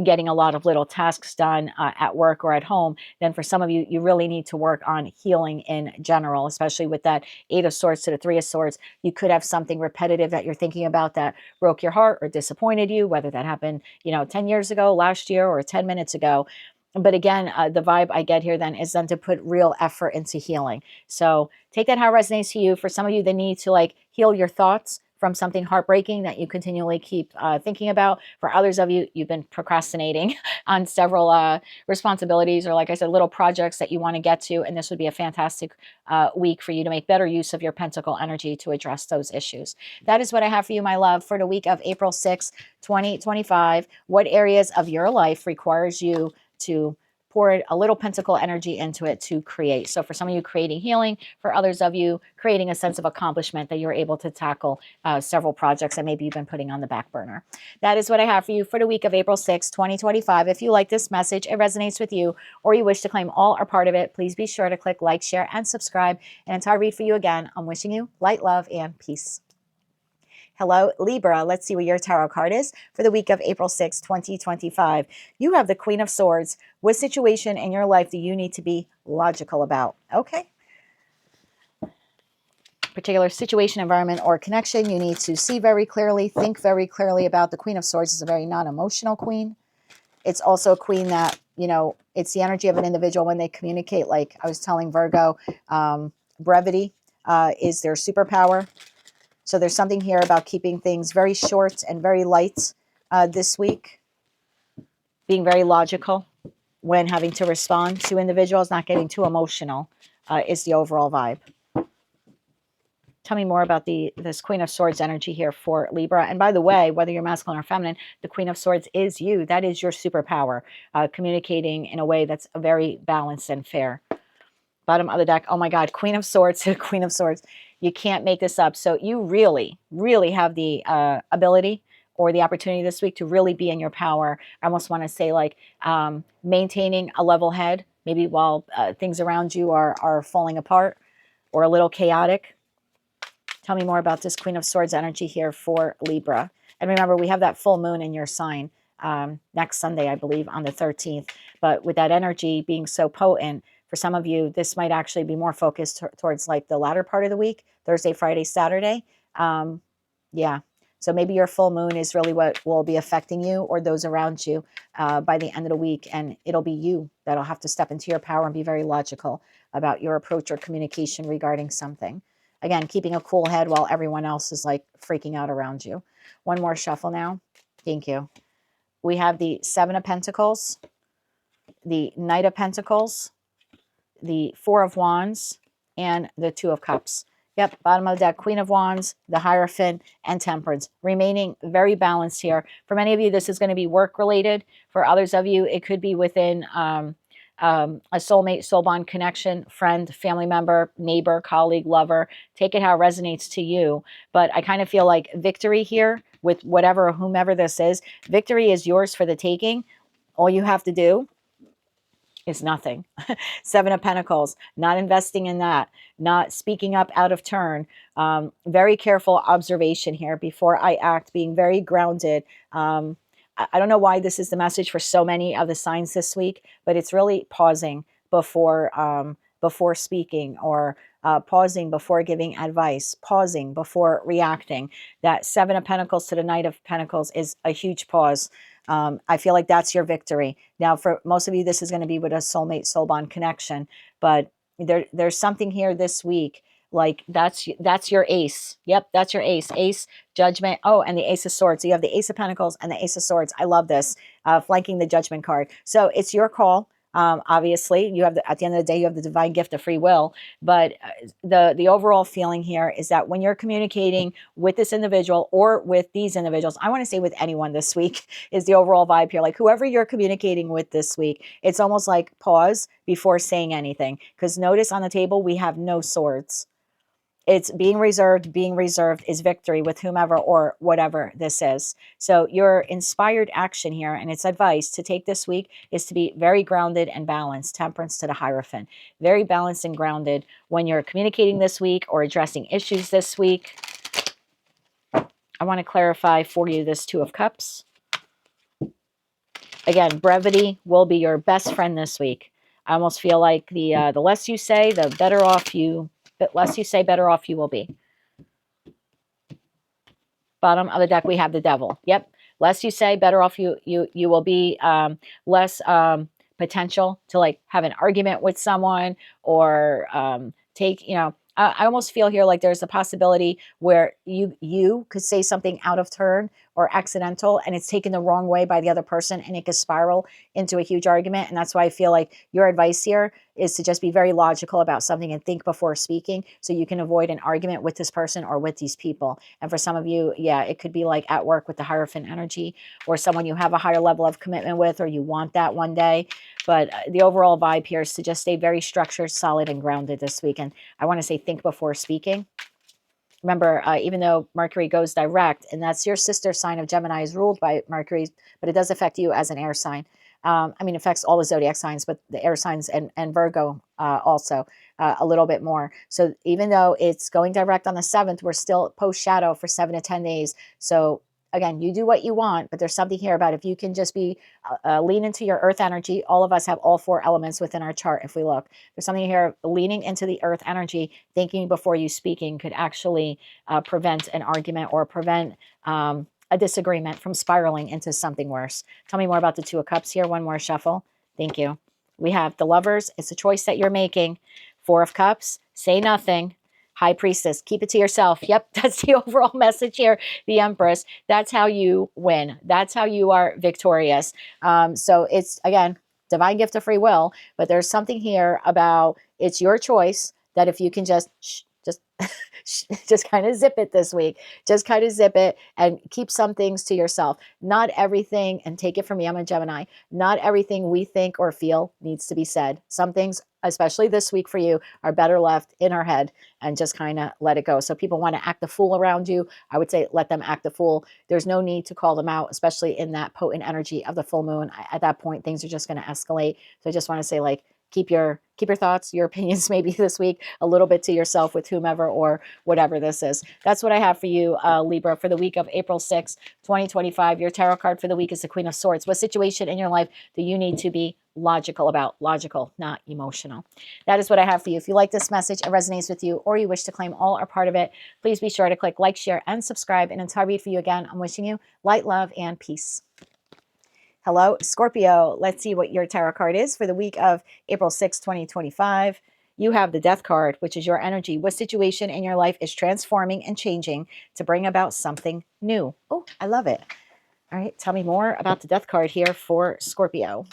getting a lot of little tasks done at work or at home, then for some of you, you really need to work on healing in general, especially with that Eight of Swords to the Three of Swords. You could have something repetitive that you're thinking about that broke your heart or disappointed you, whether that happened, 10 years ago, last year, or 10 minutes ago. But again, the vibe I get here then is then to put real effort into healing. So take that how it resonates to you. For some of you, the need to like heal your thoughts, from something heartbreaking that you continually keep thinking about. For others of you, you've been procrastinating on several responsibilities, or like I said, little projects that you want to get to. And this would be a fantastic week for you to make better use of your pentacle energy to address those issues. That is what I have for you, my love, for the week of April 6, 2025. What areas of your life requires you to pour a little pentacle energy into it to create? So for some of you, creating healing. For others of you, creating a sense of accomplishment that you're able to tackle several projects that maybe you've been putting on the back burner. That is what I have for you for the week of April 6, 2025. If you like this message, it resonates with you, or you wish to claim all or part of it, please be sure to click like, share, and subscribe. And until I read for you again, I'm wishing you light, love, and peace. Hello, Libra. Let's see what your tarot card is for the week of April 6, 2025. You have the Queen of Swords. What situation in your life do you need to be logical about? Okay. Particular situation, environment, or connection you need to see very clearly, think very clearly about. The Queen of Swords is a very non-emotional queen. It's also a queen that, you know, it's the energy of an individual when they communicate. Like I was telling Virgo, brevity is their superpower. So there's something here about keeping things very short and very light this week. Being very logical when having to respond to individuals, not getting too emotional is the overall vibe. Tell me more about this Queen of Swords energy here for Libra. And by the way, whether you're masculine or feminine, the Queen of Swords is you. That is your superpower, communicating in a way that's very balanced and fair. Bottom of the deck, oh my God, Queen of Swords, Queen of Swords. You can't make this up. So you really, really have the ability or the opportunity this week to really be in your power. I almost want to say like maintaining a level head, maybe while things around you are falling apart or a little chaotic. Tell me more about this Queen of Swords energy here for Libra. And remember, we have that full moon in your sign next Sunday, I believe, on the 13th. But with that energy being so potent, for some of you, this might actually be more focused towards like the latter part of the week, Thursday, Friday, Saturday. Yeah. So maybe your full moon is really what will be affecting you or those around you by the end of the week. And it'll be you that'll have to step into your power and be very logical about your approach or communication regarding something. Again, keeping a cool head while everyone else is like freaking out around you. One more shuffle now. Thank you. We have the Seven of Pentacles, the Knight of Pentacles, the Four of Wands, and the Two of Cups. Yep, bottom of the deck, Queen of Wands, the Hierophant, and Temperance. Remaining very balanced here. For many of you, this is going to be work-related. For others of you, it could be within a soulmate, soul bond connection, friend, family member, neighbor, colleague, lover. Take it how it resonates to you. But I kind of feel like victory here with whatever or whomever this is, victory is yours for the taking. All you have to do is nothing. Seven of Pentacles, not investing in that, not speaking up out of turn. Very careful observation here before I act, being very grounded. I don't know why this is the message for so many of the signs this week, but it's really pausing before speaking, or pausing before giving advice, pausing before reacting. That Seven of Pentacles to the Knight of Pentacles is a huge pause. I feel like that's your victory. Now, for most of you, this is going to be with a soulmate, soul bond connection, but there's something here this week. Like that's your ace. Yep, that's your ace. Ace, Judgment. Oh, and the Ace of Swords. So you have the Ace of Pentacles and the Ace of Swords. I love this, flanking the Judgment card. So it's your call. Obviously, you have at the end of the day, you have the divine gift of free will. But the overall feeling here is that when you're communicating with this individual or with these individuals, I want to say with anyone this week is the overall vibe here. Like whoever you're communicating with this week, it's almost like pause before saying anything. Because notice on the table, we have no swords. It's being reserved is victory with whomever or whatever this is. So your inspired action here, and it's advice to take this week, is to be very grounded and balanced. Temperance to the Hierophant. Very balanced and grounded when you're communicating this week or addressing issues this week. I want to clarify for you this Two of Cups. Again, brevity will be your best friend this week. I almost feel like the less you say, the better off you. But less you say, better off you will be. Bottom of the deck, we have the Devil. Yep. Less you say, better off you will be. Less potential to like have an argument with someone or take, I almost feel here like there's a possibility where you could say something out of turn or accidental, and it's taken the wrong way by the other person, and it could spiral into a huge argument. And that's why I feel like your advice here is to just be very logical about something and think before speaking, so you can avoid an argument with this person or with these people. And for some of you, yeah, it could be like at work with the Hierophant energy, or someone you have a higher level of commitment with, or you want that one day. But the overall vibe here is to just stay very structured, solid, and grounded this week. And I want to say think before speaking. Remember, even though Mercury goes direct, and that's your sister sign of Gemini is ruled by Mercury, but it does affect you as an air sign. I mean, it affects all the zodiac signs, but the air signs and Virgo also a little bit more. So even though it's going direct on the 7th, we're still post shadow for 7 to 10 days. So again, you do what you want, but there's something here about if you can just be lean into your earth energy. All of us have all 4 elements within our chart. If we look, there's something here leaning into the earth energy, thinking before you speaking could actually prevent an argument or prevent a disagreement from spiraling into something worse. Tell me more about the 2 of Cups here. One more shuffle. Thank you. We have the Lovers. It's a choice that you're making. 4 of Cups. Say nothing. High Priestess, keep it to yourself. Yep, that's the overall message here. The Empress, that's how you win. That's how you are victorious. So it's, again, divine gift of free will, but there's something here about it's your choice that if you can just just kind of zip it this week, just kind of zip it and keep some things to yourself. Not everything, and take it from me, I'm a Gemini, not everything we think or feel needs to be said. Some things, especially this week for you, are better left in our head and just kind of let it go. So people want to act the fool around you, I would say let them act the fool. There's no need to call them out, especially in that potent energy of the full moon. At that point, things are just going to escalate. So I just want to say, like, keep your thoughts, your opinions maybe this week a little bit to yourself with whomever or whatever this is. That's what I have for you, Libra, for the week of April 6, 2025. Your tarot card for the week is the Queen of Swords. What situation in your life do you need to be logical about? Logical, not emotional. That is what I have for you. If you like this message, it resonates with you, or you wish to claim all or part of it, please be sure to click like, share, and subscribe. And until I read for you again, I'm wishing you light, love, and peace. Hello, Scorpio. Let's see what your tarot card is for the week of April 6, 2025. You have the Death card, which is your energy. What situation in your life is transforming and changing to bring about something new? Oh, I love it. All right, tell me more about the Death card here for Scorpio.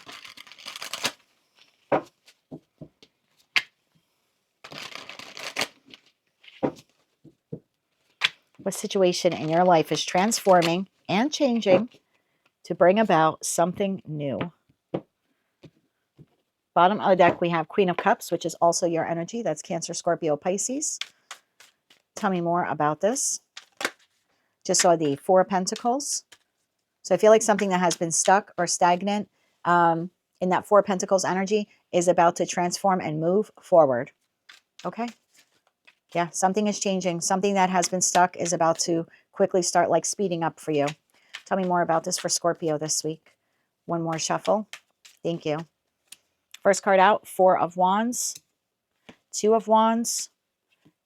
What situation in your life is transforming and changing to bring about something new? Bottom of the deck, we have Queen of Cups, which is also your energy. That's Cancer, Scorpio, Pisces. Tell me more about this. Just saw the 4 of Pentacles. So I feel like something that has been stuck or stagnant in that 4 of Pentacles energy is about to transform and move forward. Okay. Yeah, something is changing. Something that has been stuck is about to quickly start like speeding up for you. Tell me more about this for Scorpio this week. One more shuffle. Thank you. First card out, 4 of Wands, 2 of Wands,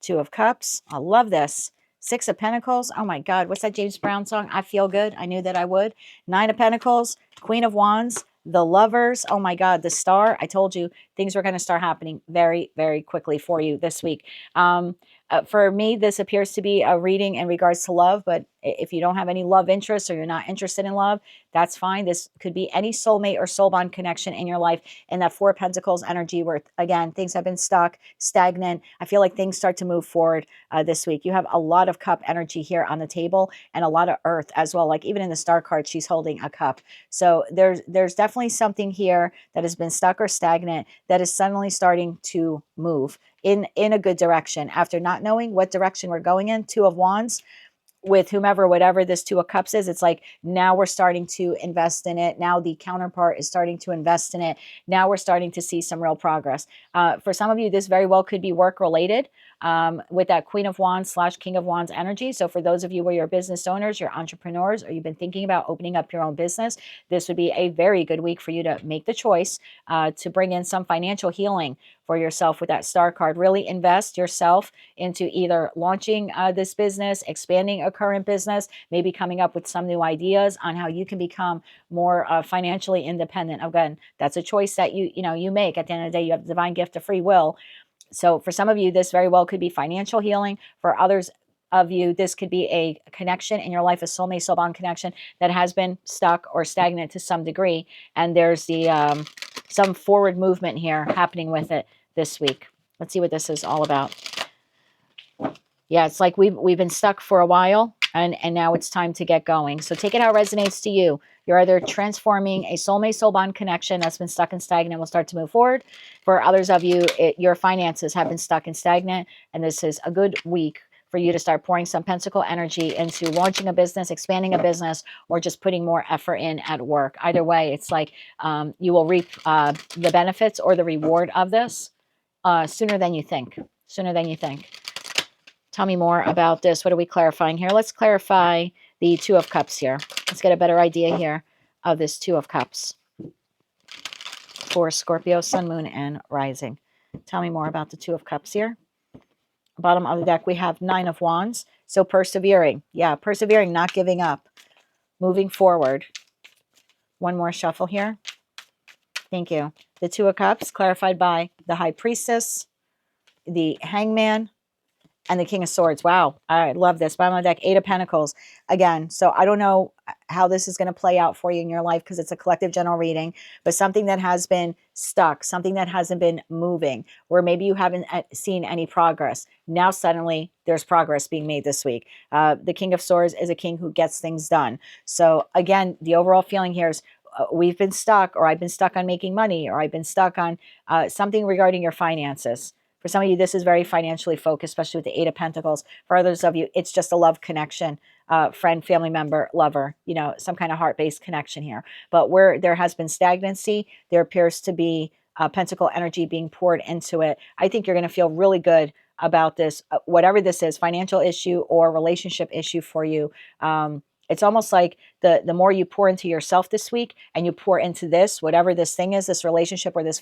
2 of Cups. I love this. 6 of Pentacles. Oh my God, what's that James Brown song? I Feel Good. I knew that I would. 9 of Pentacles, Queen of Wands, the Lovers. Oh my God, the Star. I told you things were going to start happening very, very quickly for you this week. For me, this appears to be a reading in regards to love, but if you don't have any love interests or you're not interested in love, that's fine. This could be any soulmate or soul bond connection in your life. And that 4 of Pentacles energy where, again, things have been stuck, stagnant. I feel like things start to move forward this week. You have a lot of cup energy here on the table and a lot of earth as well. Like even in the star card, she's holding a cup. So there's definitely something here that has been stuck or stagnant that is suddenly starting to move in a good direction after not knowing what direction we're going in. 2 of Wands with whomever, whatever this 2 of Cups is, it's like now we're starting to invest in it. Now the counterpart is starting to invest in it. Now we're starting to see some real progress. For some of you, this very well could be work related with that Queen of Wands / King of Wands energy. So for those of you where you're business owners, you're entrepreneurs, or you've been thinking about opening up your own business, this would be a very good week for you to make the choice to bring in some financial healing for yourself with that star card. Really invest yourself into either launching this business, expanding a current business, maybe coming up with some new ideas on how you can become more financially independent. Again, that's a choice that you make. At the end of the day, you have the divine gift of free will. So for some of you, this very well could be financial healing. For others of you, this could be a connection in your life, a soulmate, soul bond connection that has been stuck or stagnant to some degree. And there's the some forward movement here happening with it this week. Let's see what this is all about. Yeah, it's like we've been stuck for a while, and now it's time to get going. So take it how it resonates to you. You're either transforming a soulmate soul bond connection that's been stuck and stagnant will start to move forward. For others of you, your finances have been stuck and stagnant, and this is a good week for you to start pouring some pentacle energy into launching a business, expanding a business, or just putting more effort in at work. Either way, it's like you will reap the benefits or the reward of this sooner than you think. Sooner than you think. Tell me more about this. What are we clarifying here? Let's clarify the Two of Cups here. Let's get a better idea here of this Two of Cups for Scorpio, Sun, Moon, and Rising. Tell me more about the Two of Cups here. Bottom of the deck, we have Nine of Wands. So persevering. Yeah, persevering, not giving up. Moving forward. One more shuffle here. Thank you. The Two of Cups, clarified by the High Priestess, the Hangman, and the King of Swords. Wow. I love this. Bottom of the deck, Eight of Pentacles. Again, so I don't know how this is going to play out for you in your life because it's a collective general reading, but something that has been stuck, something that hasn't been moving, where maybe you haven't seen any progress. Now suddenly there's progress being made this week. The King of Swords is a king who gets things done. So again, the overall feeling here is we've been stuck, or I've been stuck on making money, or I've been stuck on something regarding your finances. For some of you, this is very financially focused, especially with the Eight of Pentacles. For others of you, it's just a love connection, friend, family member, lover, some kind of heart-based connection here. But where there has been stagnancy, there appears to be pentacle energy being poured into it. I think you're going to feel really good about this, whatever this is, financial issue or relationship issue for you. It's almost like the more you pour into yourself this week and you pour into this, whatever this thing is, this relationship or this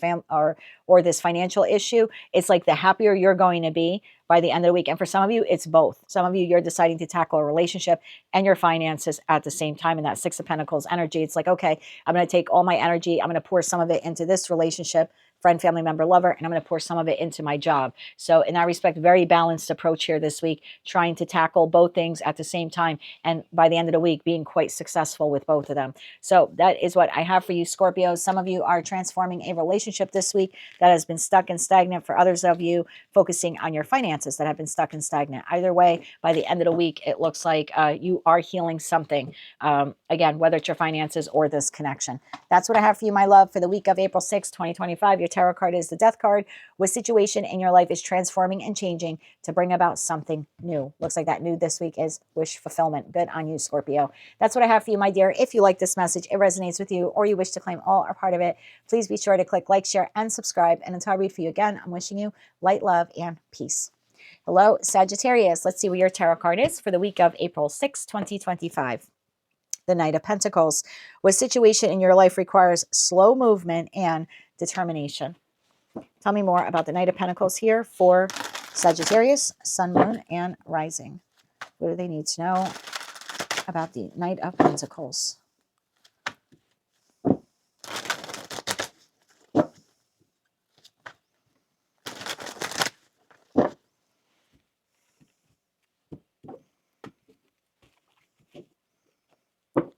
or this financial issue, it's like the happier you're going to be by the end of the week. And for some of you, it's both. Some of you, you're deciding to tackle a relationship and your finances at the same time. In that Six of Pentacles energy, it's like, okay, I'm going to take all my energy. I'm going to pour some of it into this relationship, friend, family member, lover, and I'm going to pour some of it into my job. So in that respect, very balanced approach here this week, trying to tackle both things at the same time. And by the end of the week, being quite successful with both of them. So that is what I have for you, Scorpio. Some of you are transforming a relationship this week that has been stuck and stagnant. For others of you, focusing on your finances that have been stuck and stagnant. Either way, by the end of the week, it looks like you are healing something. Again, whether it's your finances or this connection. That's what I have for you, my love, for the week of April 6, 2025. Your tarot card is the Death card. What situation in your life is transforming and changing to bring about something new? Looks like that new this week is wish fulfillment. Good on you, Scorpio. That's what I have for you, my dear. If you like this message, it resonates with you, or you wish to claim all or part of it, please be sure to click like, share, and subscribe. And until I read for you again, I'm wishing you light, love, and peace. Hello, Sagittarius. Let's see what your tarot card is for the week of April 6, 2025. The Knight of Pentacles. What situation in your life requires slow movement and determination? Tell me more about the Knight of Pentacles here for Sagittarius, Sun, Moon, and Rising. What do they need to know about the Knight of Pentacles?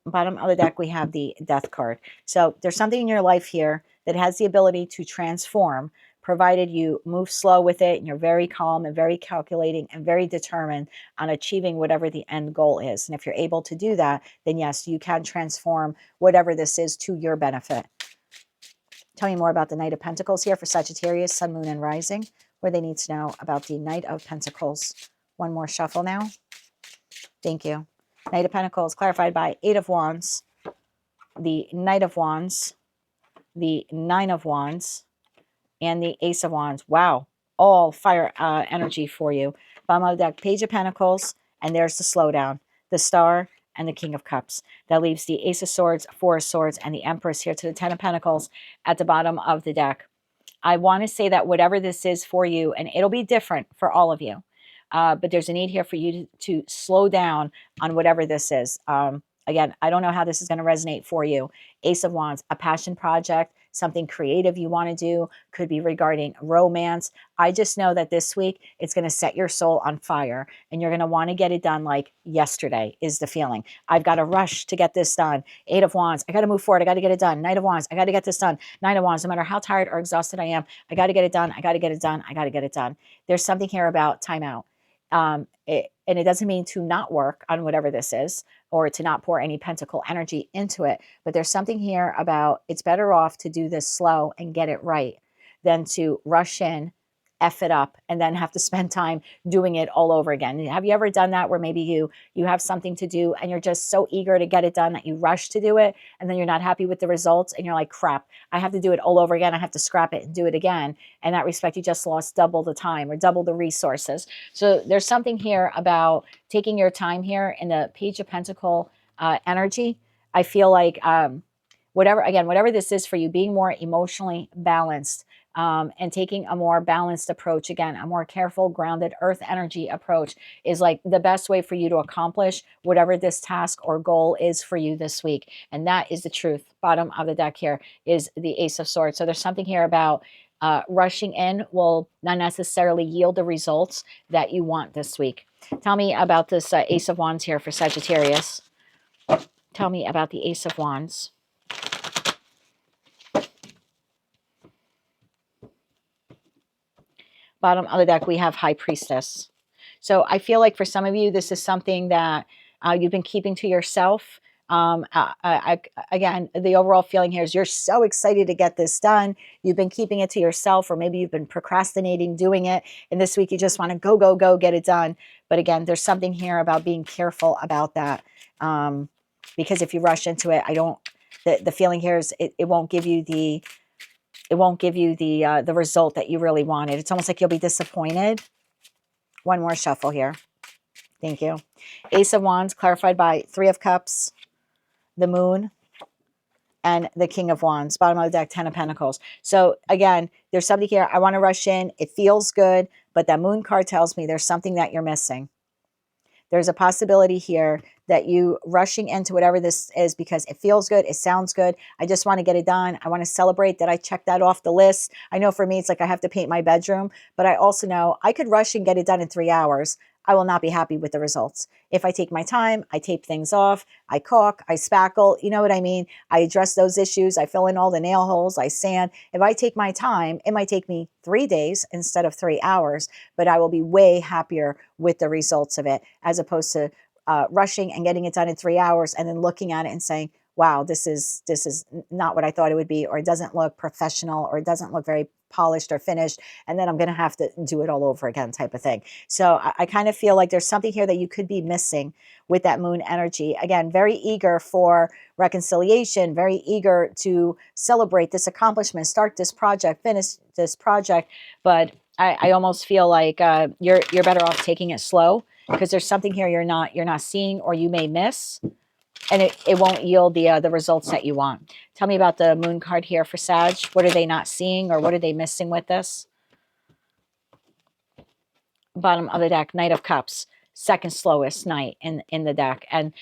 Bottom of the deck, we have the Death card. So there's something in your life here that has the ability to transform, provided you move slow with it and you're very calm and very calculating and very determined on achieving whatever the end goal is. And if you're able to do that, then yes, you can transform whatever this is to your benefit. Tell me more about the Knight of Pentacles here for Sagittarius, Sun, Moon, and Rising. What do they need to know about the Knight of Pentacles? One more shuffle now. Thank you. Knight of Pentacles clarified by Eight of Wands, the Knight of Wands, the Nine of Wands, and the Ace of Wands. Wow. All fire energy for you. Bottom of the deck, Page of Pentacles, and there's the slowdown, the Star, and the King of Cups. That leaves the Ace of Swords, Four of Swords, and the Empress here to the Ten of Pentacles at the bottom of the deck. I want to say that whatever this is for you, and it'll be different for all of you, but there's a need here for you to slow down on whatever this is. Again, I don't know how this is going to resonate for you. Ace of Wands, a passion project, something creative you want to do, could be regarding romance. I just know that this week it's going to set your soul on fire and you're going to want to get it done like yesterday is the feeling. I've got to rush to get this done. Eight of Wands, I got to move forward. I got to get it done. Knight of Wands, I got to get this done. Nine of Wands, no matter how tired or exhausted I am, I got to get it done. I got to get it done. I got to get it done. There's something here about timeout. And it doesn't mean to not work on whatever this is or to not pour any pentacle energy into it. But there's something here about it's better off to do this slow and get it right than to rush in, F it up, and then have to spend time doing it all over again. Have you ever done that where maybe you have something to do and you're just so eager to get it done that you rush to do it and then you're not happy with the results and you're like, crap, I have to do it all over again. I have to scrap it and do it again. In that respect, you just lost double the time or double the resources. So there's something here about taking your time here in the Page of Pentacle energy. I feel like whatever this is for you, being more emotionally balanced, and taking a more balanced approach, again, a more careful, grounded earth energy approach is like the best way for you to accomplish whatever this task or goal is for you this week. And that is the truth. Bottom of the deck here is the Ace of Swords. So there's something here about rushing in will not necessarily yield the results that you want this week. Tell me about this Ace of Wands here for Sagittarius. Tell me about the Ace of Wands. Bottom of the deck, we have High Priestess. So I feel like for some of you, this is something that you've been keeping to yourself. Again, the overall feeling here is you're so excited to get this done. You've been keeping it to yourself, or maybe you've been procrastinating doing it. And this week you just want to go, go, go, get it done. But again, there's something here about being careful about that. Because if you rush into it, the feeling here is it won't give you the the result that you really wanted. It's almost like you'll be disappointed. One more shuffle here. Thank you. Ace of Wands clarified by Three of Cups, the Moon, and the King of Wands. Bottom of the deck, Ten of Pentacles. So again, there's something here. I want to rush in. It feels good, but that Moon card tells me there's something that you're missing. There's a possibility here that you rushing into whatever this is because it feels good, it sounds good. I just want to get it done. I want to celebrate that I checked that off the list. I know for me, it's like I have to paint my bedroom, but I also know I could rush and get it done in 3 hours. I will not be happy with the results. If I take my time, I tape things off, I caulk, I spackle, you know what I mean? I address those issues, I fill in all the nail holes, I sand. If I take my time, it might take me 3 days instead of 3 hours, but I will be way happier with the results of it as opposed to rushing and getting it done in 3 hours and then looking at it and saying, wow, this is not what I thought it would be, or it doesn't look professional, or it doesn't look very polished or finished, and then I'm going to have to do it all over again type of thing. So I kind of feel like there's something here that you could be missing with that Moon energy. Again, very eager for reconciliation, very eager to celebrate this accomplishment, start this project, finish this project, but I almost feel like you're better off taking it slow because there's something here you're not seeing or you may miss. And it won't yield the results that you want. Tell me about the Moon card here for Sag. What are they not seeing or what are they missing with this? Bottom of the deck, Knight of Cups, second slowest knight in the deck. And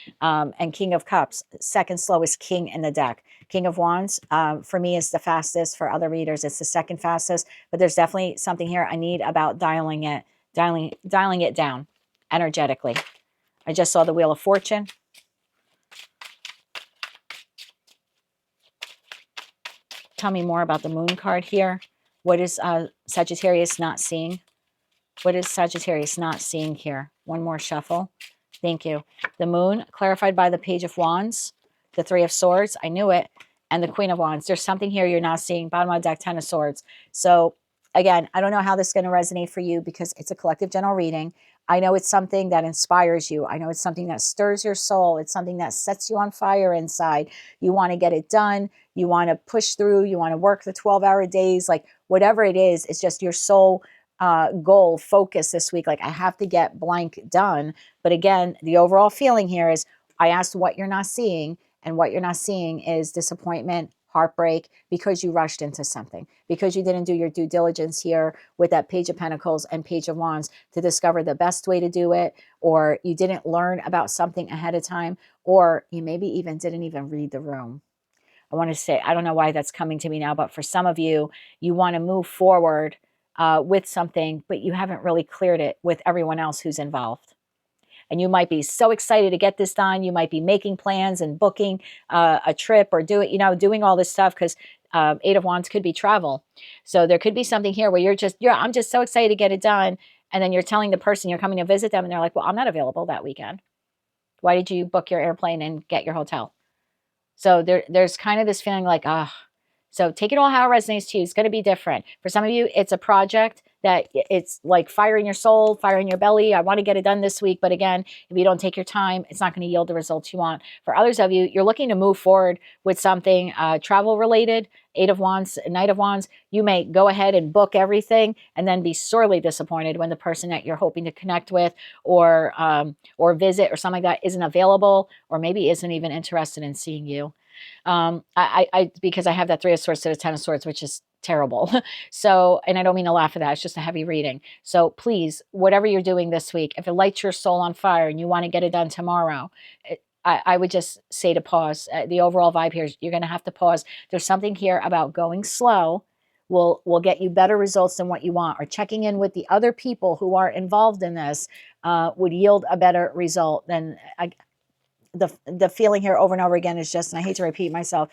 King of Cups, second slowest king in the deck. King of Wands, for me, is the fastest. For other readers, it's the second fastest. But there's definitely something here I need about dialing it down energetically. I just saw the Wheel of Fortune. Tell me more about the Moon card here. What is Sagittarius not seeing? What is Sagittarius not seeing here? One more shuffle. Thank you. The Moon, clarified by the Page of Wands, the Three of Swords, I knew it, and the Queen of Wands. There's something here you're not seeing. Bottom of the deck, Ten of Swords. So again, I don't know how this is going to resonate for you because it's a collective general reading. I know it's something that inspires you. I know it's something that stirs your soul. It's something that sets you on fire inside. You want to get it done. You want to push through. You want to work the 12-hour days. Like whatever it is, it's just your soul goal, focus this week. Like I have to get blank done. But again, the overall feeling here is I asked what you're not seeing. And what you're not seeing is disappointment, heartbreak, because you rushed into something, because you didn't do your due diligence here with that Page of Pentacles and Page of Wands to discover the best way to do it, or you didn't learn about something ahead of time, or you maybe even didn't even read the room. I want to say, I don't know why that's coming to me now, but for some of you, you want to move forward with something, but you haven't really cleared it with everyone else who's involved. And you might be so excited to get this done. You might be making plans and booking a trip or doing all this stuff because Eight of Wands could be travel. So there could be something here where I'm just so excited to get it done. And then you're telling the person you're coming to visit them and they're like, well, I'm not available that weekend. Why did you book your airplane and get your hotel? So there's kind of this feeling like, so take it all how it resonates to you. It's going to be different. For some of you, it's a project that it's like fire in your soul, fire in your belly. I want to get it done this week. But again, if you don't take your time, it's not going to yield the results you want. For others of you, you're looking to move forward with something travel related, Eight of Wands, Knight of Wands. You may go ahead and book everything and then be sorely disappointed when the person that you're hoping to connect with or visit or something like that isn't available or maybe isn't even interested in seeing you. Because I have that Three of Swords to the Ten of Swords, which is terrible. So, and I don't mean to laugh at that. It's just a heavy reading. So please, whatever you're doing this week, if it lights your soul on fire and you want to get it done tomorrow, I would just say to pause. The overall vibe here is you're going to have to pause. There's something here about going slow will get you better results than what you want, or checking in with the other people who are involved in this would yield a better result than the feeling here over and over again is just, and I hate to repeat myself,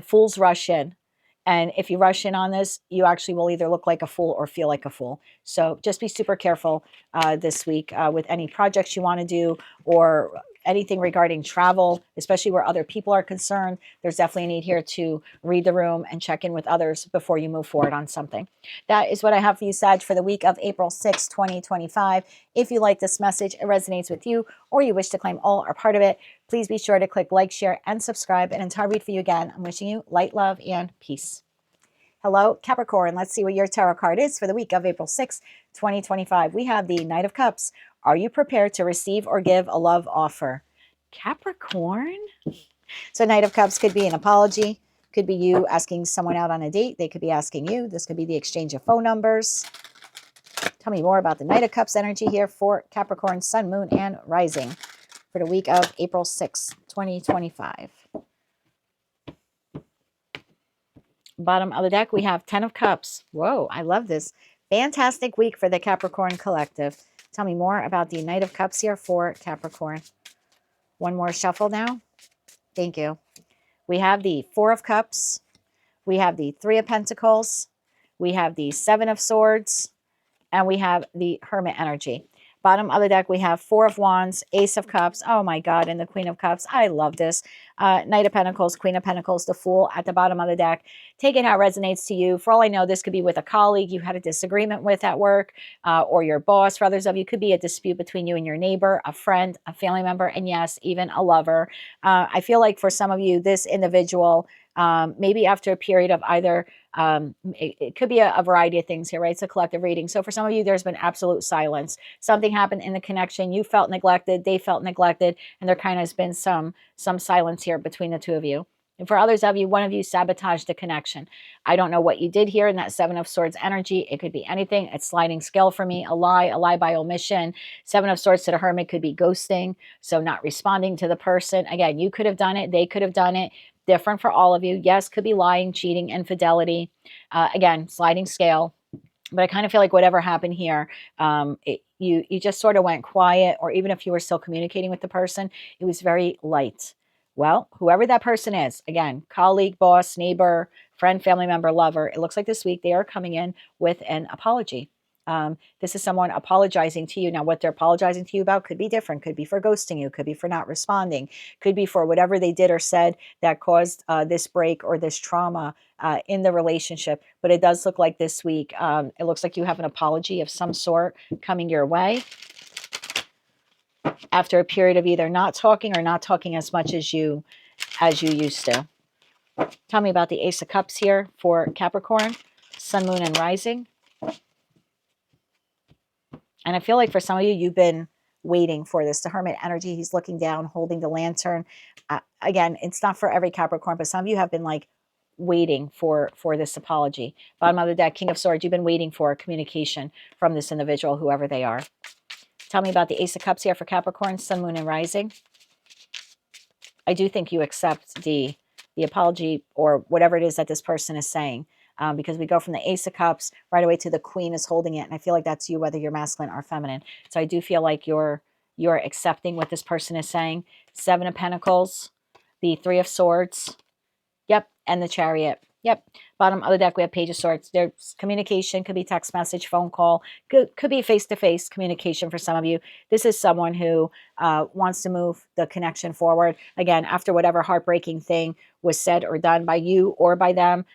fools rush in. And if you rush in on this, you actually will either look like a fool or feel like a fool. So just be super careful this week with any projects you want to do or anything regarding travel, especially where other people are concerned. There's definitely a need here to read the room and check in with others before you move forward on something. That is what I have for you, Sag, for the week of April 6, 2025. If you like this message, it resonates with you, or you wish to claim all or part of it, please be sure to click like, share, and subscribe. And until I read for you again, I'm wishing you light, love, and peace. Hello, Capricorn. Let's see what your tarot card is for the week of April 6, 2025. We have the Knight of Cups. Are you prepared to receive or give a love offer? Capricorn? So Knight of Cups could be an apology. Could be you asking someone out on a date. They could be asking you. This could be the exchange of phone numbers. Tell me more about the Knight of Cups energy here for Capricorn, Sun, Moon, and Rising for the week of April 6, 2025. Bottom of the deck, we have 10 of Cups. Whoa, I love this. Fantastic week for the Capricorn Collective. Tell me more about the Knight of Cups here for Capricorn. One more shuffle now. Thank you. We have the Four of Cups. We have the Three of Pentacles. We have the Seven of Swords. And we have the Hermit energy. Bottom of the deck, we have Four of Wands, Ace of Cups. Oh my God, and the Queen of Cups. I love this. Knight of Pentacles, Queen of Pentacles, the Fool at the bottom of the deck. Take it how it resonates to you. For all I know, this could be with a colleague you had a disagreement with at work, or your boss. For others of you, could be a dispute between you and your neighbor, a friend, a family member, and yes, even a lover. I feel like for some of you, this individual, maybe after a period of either, it could be a variety of things here, right? It's a collective reading. So for some of you, there's been absolute silence. Something happened in the connection. You felt neglected. They felt neglected. And there kind of has been some silence here between the two of you. And for others of you, one of you sabotaged the connection. I don't know what you did here in that Seven of Swords energy. It could be anything. It's sliding scale for me. A lie by omission. Seven of Swords to the Hermit could be ghosting. So not responding to the person. Again, you could have done it. They could have done it. Different for all of you. Yes, could be lying, cheating, infidelity. Again, sliding scale. But I kind of feel like whatever happened here, you just sort of went quiet, or even if you were still communicating with the person, it was very light. Well, whoever that person is, again, colleague, boss, neighbor, friend, family member, lover, it looks like this week they are coming in with an apology. This is someone apologizing to you. Now, what they're apologizing to you about could be different. Could be for ghosting you. Could be for not responding. Could be for whatever they did or said that caused this break or this trauma in the relationship. But it does look like this week, it looks like you have an apology of some sort coming your way after a period of either not talking or not talking as much as you used to. Tell me about the Ace of Cups here for Capricorn, Sun, Moon, and Rising. And I feel like for some of you, you've been waiting for this. The Hermit energy, he's looking down, holding the lantern. Again, it's not for every Capricorn, but some of you have been like waiting for this apology. Bottom of the deck, King of Swords, you've been waiting for communication from this individual, whoever they are. Tell me about the Ace of Cups here for Capricorn, Sun, Moon, and Rising. I do think you accept the the apology or whatever it is that this person is saying. Because we go from the Ace of Cups right away to the Queen is holding it. And I feel like that's you, whether you're masculine or feminine. So I do feel like you're accepting what this person is saying. Seven of Pentacles, the Three of Swords. Yep. And the Chariot. Yep. Bottom of the deck, we have Page of Swords. There's communication, could be text message, phone call, could be face-to-face communication for some of you. This is someone who wants to move the connection forward. Again, after whatever heartbreaking thing was said or done by you or by them,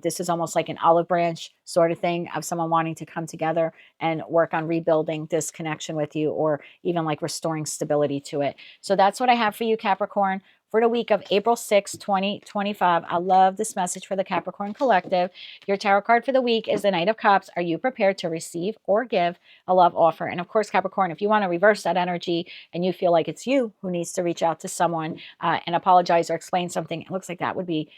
this is almost like an olive branch sort of thing of someone wanting to come together and work on rebuilding this connection with you, or even like restoring stability to it. So that's what I have for you, Capricorn, for the week of April 6, 2025. I love this message for the Capricorn Collective. Your tarot card for the week is the Knight of Cups. Are you prepared to receive or give a love offer? And of course, Capricorn, if you want to reverse that energy and you feel like it's you who needs to reach out to someone and apologize or explain something, it looks like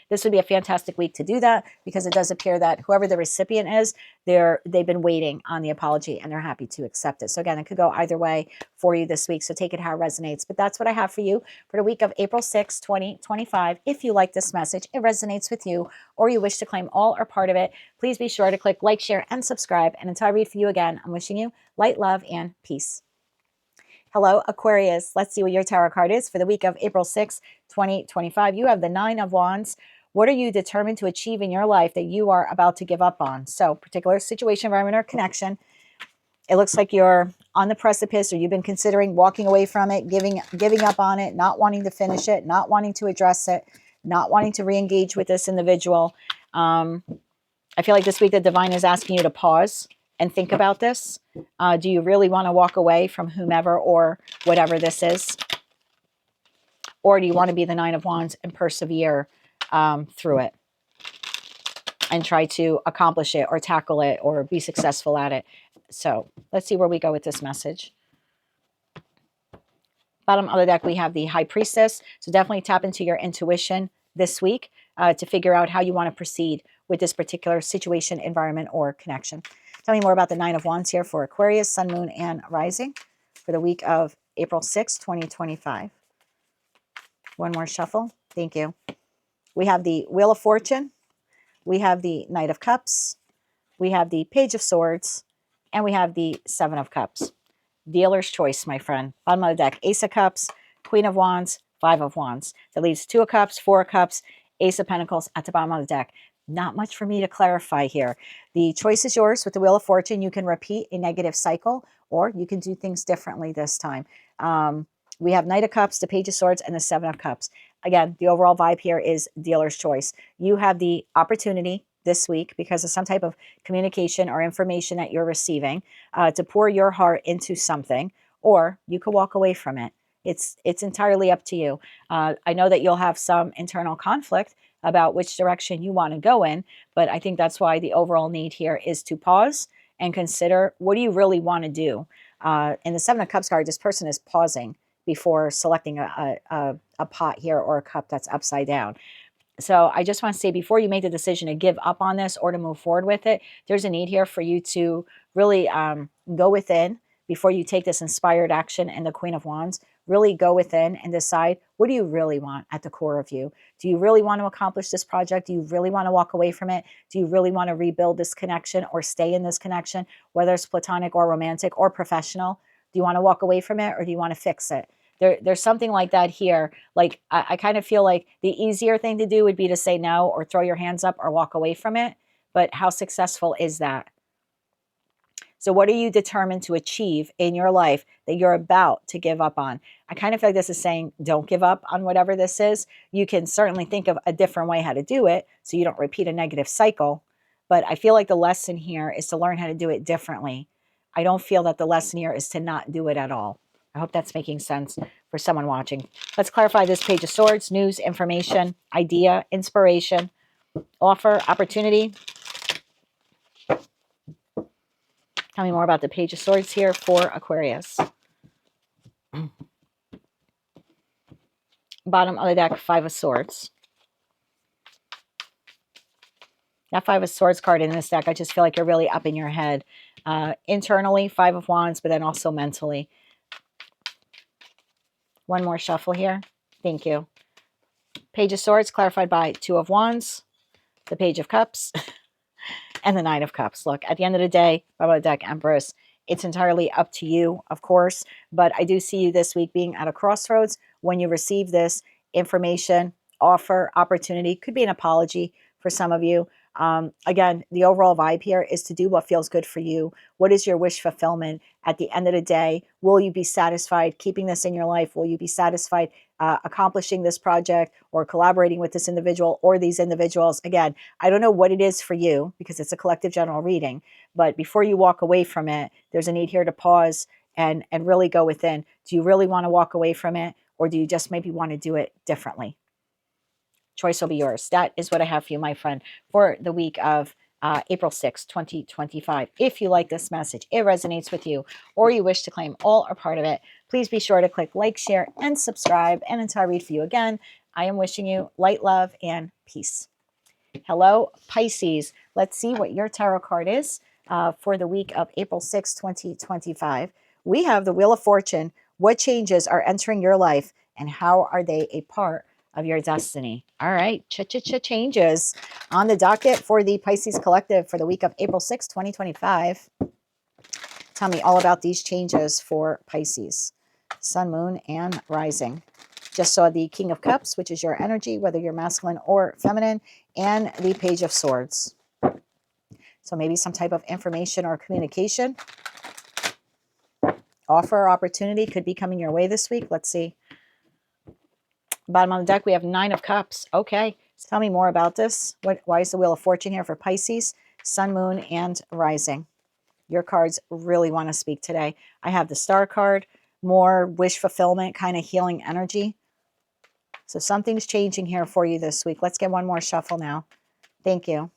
this would be a fantastic week to do that, because it does appear that whoever the recipient is, they've been waiting on the apology and they're happy to accept it. So again, it could go either way for you this week. So take it how it resonates. But that's what I have for you for the week of April 6, 2025. If you like this message, it resonates with you, or you wish to claim all or part of it, please be sure to click like, share, and subscribe. And until I read for you again, I'm wishing you light, love, and peace. Hello, Aquarius. Let's see what your tarot card is for the week of April 6, 2025. You have the Nine of Wands. What are you determined to achieve in your life that you are about to give up on? So, particular situation, environment, or connection. It looks like you're on the precipice, or you've been considering walking away from it, giving up on it, not wanting to finish it, not wanting to address it, not wanting to re-engage with this individual. I feel like this week the divine is asking you to pause and think about this. Do you really want to walk away from whomever or whatever this is? Or do you want to be the Nine of Wands and persevere through it and try to accomplish it or tackle it or be successful at it? So let's see where we go with this message. Bottom of the deck, we have the High Priestess. So definitely tap into your intuition this week to figure out how you want to proceed with this particular situation, environment, or connection. Tell me more about the Nine of Wands here for Aquarius, Sun, Moon, and Rising for the week of April 6, 2025. One more shuffle. Thank you. We have the Wheel of Fortune. We have the Knight of Cups. We have the Page of Swords. And we have the Seven of Cups. Dealer's choice, my friend. Bottom of the deck, Ace of Cups, Queen of Wands, Five of Wands. That leaves Two of Cups, Four of Cups, Ace of Pentacles at the bottom of the deck. Not much for me to clarify here. The choice is yours with the Wheel of Fortune. You can repeat a negative cycle, or you can do things differently this time. We have Knight of Cups, the Page of Swords, and the Seven of Cups. Again, the overall vibe here is dealer's choice. You have the opportunity this week, because of some type of communication or information that you're receiving, to pour your heart into something, or you could walk away from it. It's entirely up to you. I know that you'll have some internal conflict about which direction you want to go in, but I think that's why the overall need here is to pause and consider, what do you really want to do? In the Seven of Cups card, this person is pausing before selecting a pot here or a cup that's upside down. So I just want to say, before you make the decision to give up on this or to move forward with it, there's a need here for you to really go within before you take this inspired action in the Queen of Wands. Really go within and decide, what do you really want at the core of you? Do you really want to accomplish this project? Do you really want to walk away from it? Do you really want to rebuild this connection or stay in this connection, whether it's platonic or romantic or professional? Do you want to walk away from it, or do you want to fix it? There's something like that here. Like, I kind of feel like the easier thing to do would be to say no, or throw your hands up, or walk away from it. But how successful is that? So what are you determined to achieve in your life that you're about to give up on? I kind of feel like this is saying, don't give up on whatever this is. You can certainly think of a different way how to do it so you don't repeat a negative cycle. But I feel like the lesson here is to learn how to do it differently. I don't feel that the lesson here is to not do it at all. I hope that's making sense for someone watching. Let's clarify this Page of Swords: news, information, idea, inspiration, offer, opportunity. Tell me more about the Page of Swords here for Aquarius. Bottom of the deck, Five of Swords. That Five of Swords card in this deck, I just feel like you're really up in your head. Internally, Five of Wands, but then also mentally. One more shuffle here. Thank you. Page of Swords clarified by Two of Wands, the Page of Cups, and the Nine of Cups. Look, at the end of the day, bottom of the deck, Empress, it's entirely up to you, of course, but I do see you this week being at a crossroads when you receive this information, offer, opportunity. Could be an apology for some of you. Again, the overall vibe here is to do what feels good for you. What is your wish fulfillment? At the end of the day, will you be satisfied keeping this in your life? Will you be satisfied accomplishing this project or collaborating with this individual or these individuals? Again, I don't know what it is for you because it's a collective general reading, but before you walk away from it, there's a need here to pause and really go within. Do you really want to walk away from it, or do you just maybe want to do it differently? Choice will be yours. That is what I have for you, my friend, for the week of April 6, 2025. If you like this message, it resonates with you, or you wish to claim all or part of it, please be sure to click like, share, and subscribe. And until I read for you again, I am wishing you light, love, and peace. Hello, Pisces. Let's see what your tarot card is for the week of April 6, 2025. We have the Wheel of Fortune. What changes are entering your life, and how are they a part of your destiny? All right, changes on the docket for the Pisces Collective for the week of April 6, 2025. Tell me all about these changes for Pisces. Sun, Moon, and Rising. Just saw the King of Cups, which is your energy, whether you're masculine or feminine, and the Page of Swords. So maybe some type of information or communication, offer or opportunity could be coming your way this week. Let's see. Bottom of the deck, we have Nine of Cups. Okay, so tell me more about this. Why is the Wheel of Fortune here for Pisces, Sun, Moon, and Rising? Your cards really want to speak today. I have the Star card, more wish fulfillment, kind of healing energy. So something's changing here for you this week. Let's get one more shuffle now. Thank you.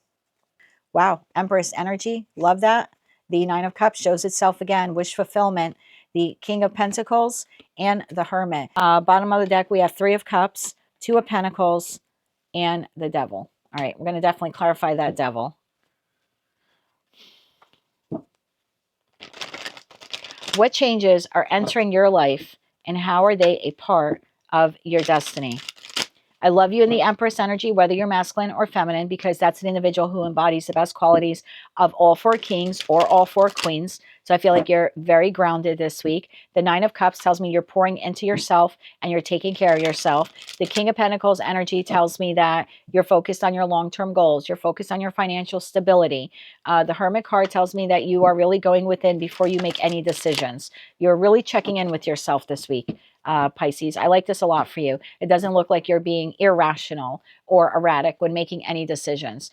Wow, Empress energy. Love that. The Nine of Cups shows itself again. Wish fulfillment. The King of Pentacles and the Hermit. Bottom of the deck, we have Three of Cups, Two of Pentacles, and the Devil. All right, we're going to definitely clarify that Devil. What changes are entering your life, and how are they a part of your destiny? I love you in the Empress energy, whether you're masculine or feminine, because that's an individual who embodies the best qualities of all four kings or all four queens. So I feel like you're very grounded this week. The Nine of Cups tells me you're pouring into yourself and you're taking care of yourself. The King of Pentacles energy tells me that you're focused on your long-term goals. You're focused on your financial stability. The Hermit card tells me that you are really going within before you make any decisions. You're really checking in with yourself this week. Pisces. I like this a lot for you. It doesn't look like you're being irrational or erratic when making any decisions.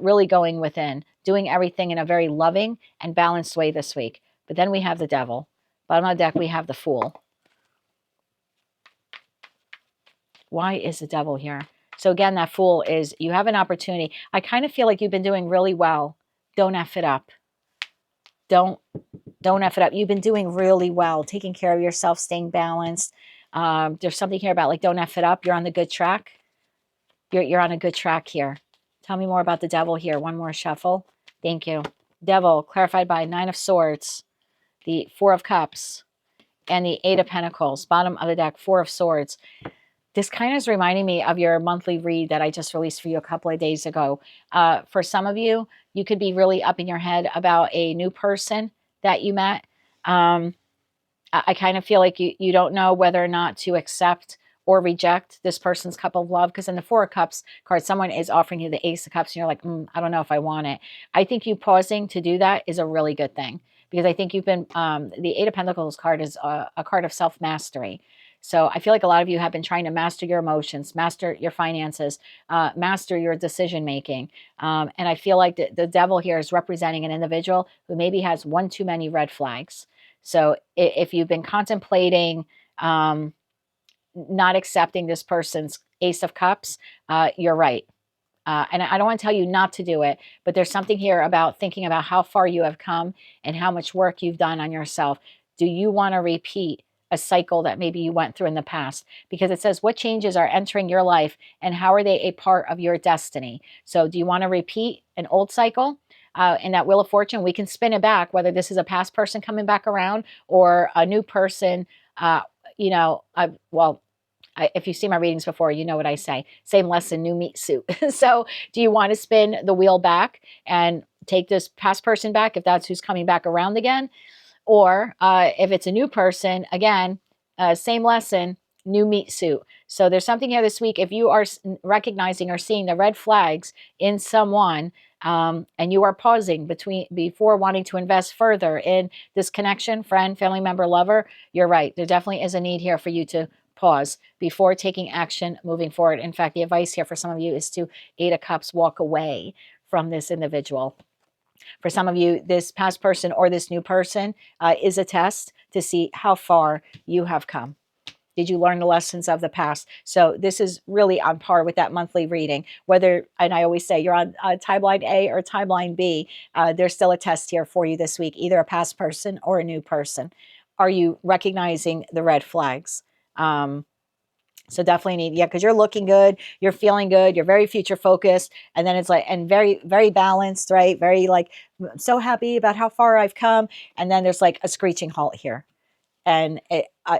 Really going within, doing everything in a very loving and balanced way this week. But then we have the Devil. Bottom of the deck, we have the Fool. Why is the Devil here? So again, that Fool is, you have an opportunity. I kind of feel like you've been doing really well. Don't F it up. Don't F it up. You've been doing really well, taking care of yourself, staying balanced. There's something here about like, don't F it up. You're on the good track. You're on a good track here. Tell me more about the Devil here. One more shuffle. Thank you. Devil, clarified by Nine of Swords, the Four of Cups, and the Eight of Pentacles. Bottom of the deck, Four of Swords. This kind of is reminding me of your monthly read that I just released for you a couple of days ago. For some of you, you could be really up in your head about a new person that you met. I kind of feel like you don't know whether or not to accept or reject this person's cup of love, because in the Four of Cups card, someone is offering you the Ace of Cups and you're like, I don't know if I want it. I think you pausing to do that is a really good thing, because I think you've been, the Eight of Pentacles card is a card of self-mastery. So I feel like a lot of you have been trying to master your emotions, master your finances, master your decision-making. And I feel like the Devil here is representing an individual who maybe has one too many red flags. So if you've been contemplating not accepting this person's Ace of Cups, you're right. And I don't want to tell you not to do it, but there's something here about thinking about how far you have come and how much work you've done on yourself. Do you want to repeat a cycle that maybe you went through in the past? Because it says, what changes are entering your life and how are they a part of your destiny? So do you want to repeat an old cycle? In that Wheel of Fortune, we can spin it back, whether this is a past person coming back around or a new person. Well, if you see my readings before, you know what I say. Same lesson, new meat suit. So do you want to spin the wheel back and take this past person back if that's who's coming back around again? Or if it's a new person, again, same lesson, new meat suit. So there's something here this week. If you are recognizing or seeing the red flags in someone, and you are pausing before wanting to invest further in this connection, friend, family member, lover, you're right. There definitely is a need here for you to pause before taking action moving forward. In fact, the advice here for some of you is to 8 of Cups, walk away from this individual. For some of you, this past person or this new person is a test to see how far you have come. Did you learn the lessons of the past? So this is really on par with that monthly reading. Whether, and I always say, you're on timeline A or timeline B, there's still a test here for you this week, either a past person or a new person. Are you recognizing the red flags? So definitely need, yeah, because you're looking good, you're feeling good, you're very future focused, and then it's like, and very, very balanced, right? Very like, I'm so happy about how far I've come. And then there's like a screeching halt here. And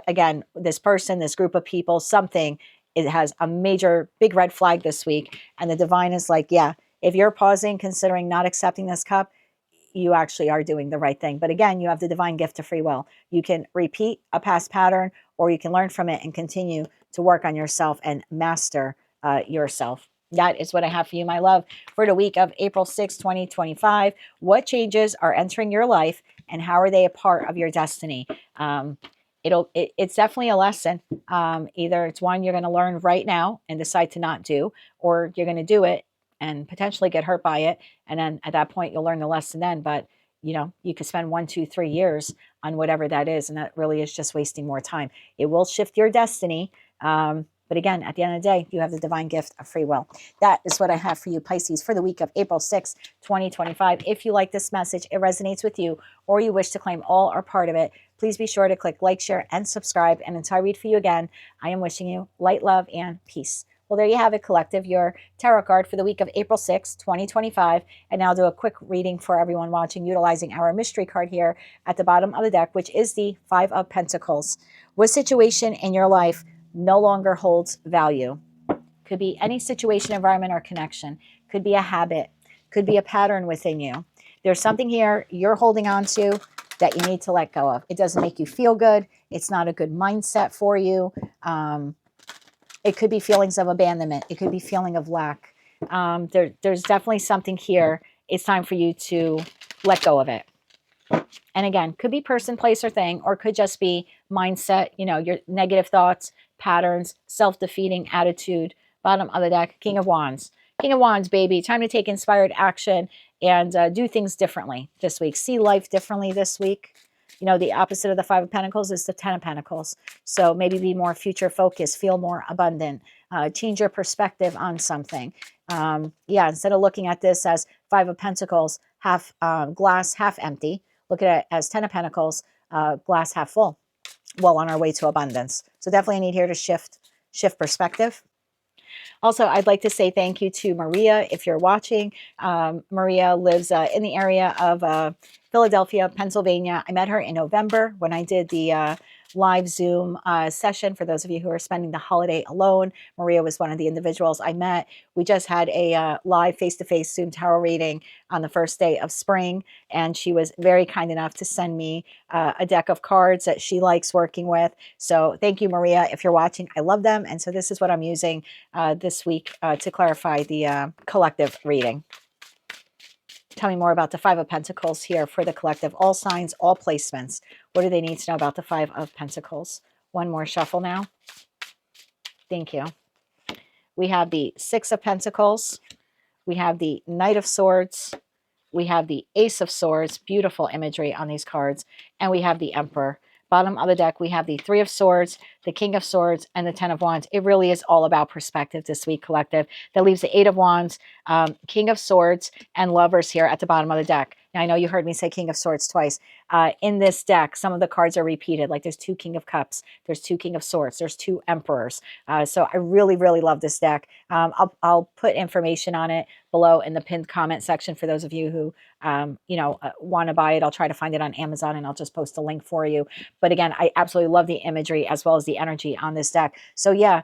again, this person, this group of people, something, it has a major, big red flag this week. And the divine is like, yeah, if you're pausing, considering not accepting this cup, you actually are doing the right thing. But again, you have the divine gift of free will. You can repeat a past pattern, or you can learn from it and continue to work on yourself and master yourself. That is what I have for you, my love, for the week of April 6, 2025. What changes are entering your life, and how are they a part of your destiny? It's definitely a lesson. Either it's one you're going to learn right now and decide to not do, or you're going to do it and potentially get hurt by it. And then at that point, you'll learn the lesson then. But, you know, you could spend 1, 2, 3 years on whatever that is. And that really is just wasting more time. It will shift your destiny. But again, at the end of the day, you have the divine gift of free will. That is what I have for you, Pisces, for the week of April 6, 2025. If you like this message, it resonates with you, or you wish to claim all or part of it, please be sure to click like, share, and subscribe. And until I read for you again, I am wishing you light, love, and peace. Well, there you have it, collective, your tarot card for the week of April 6, 2025. And now I'll do a quick reading for everyone watching, utilizing our mystery card here at the bottom of the deck, which is the 5 of Pentacles. What situation in your life no longer holds value? Could be any situation, environment, or connection. Could be a habit. Could be a pattern within you. There's something here you're holding on to that you need to let go of. It doesn't make you feel good. It's not a good mindset for you. It could be feelings of abandonment. It could be feeling of lack. There's definitely something here. It's time for you to let go of it. And again, could be person, place, or thing, or could just be mindset, you know, your negative thoughts, patterns, self-defeating attitude. Bottom of the deck, King of Wands. King of Wands, baby. Time to take inspired action and do things differently this week. See life differently this week. You know, the opposite of the 5 of Pentacles is the 10 of Pentacles. So maybe be more future focused, feel more abundant, change your perspective on something. Yeah, instead of looking at this as 5 of Pentacles, half glass, half empty, look at it as 10 of Pentacles, glass half full. Well, on our way to abundance. So definitely a need here to shift perspective. Also, I'd like to say thank you to Maria if you're watching. Maria lives in the area of Philadelphia, Pennsylvania. I met her in November when I did the live Zoom session. For those of you who are spending the holiday alone, Maria was one of the individuals I met. We just had a live face-to-face Zoom tarot reading on the first day of spring, and she was very kind enough to send me a deck of cards that she likes working with. So thank you, Maria, if you're watching. I love them, and so this is what I'm using this week to clarify the collective reading. Tell me more about the 5 of Pentacles here for the collective. All signs, all placements. What do they need to know about the 5 of Pentacles? One more shuffle now. Thank you. We have the 6 of Pentacles. We have the Knight of Swords. We have the Ace of Swords. Beautiful imagery on these cards. And we have the Emperor. Bottom of the deck, we have the 3 of Swords, the King of Swords, and the 10 of Wands. It really is all about perspective this week, collective. That leaves the 8 of Wands. King of Swords and Lovers here at the bottom of the deck. Now, I know you heard me say King of Swords twice. In this deck, some of the cards are repeated. Like there's 2 King of Cups, there's 2 King of Swords, there's 2 Emperors. So I really, really love this deck. I'll put information on it below in the pinned comment section for those of you who want to buy it. I'll try to find it on Amazon and I'll just post a link for you. But again, I absolutely love the imagery as well as the energy on this deck. So yeah,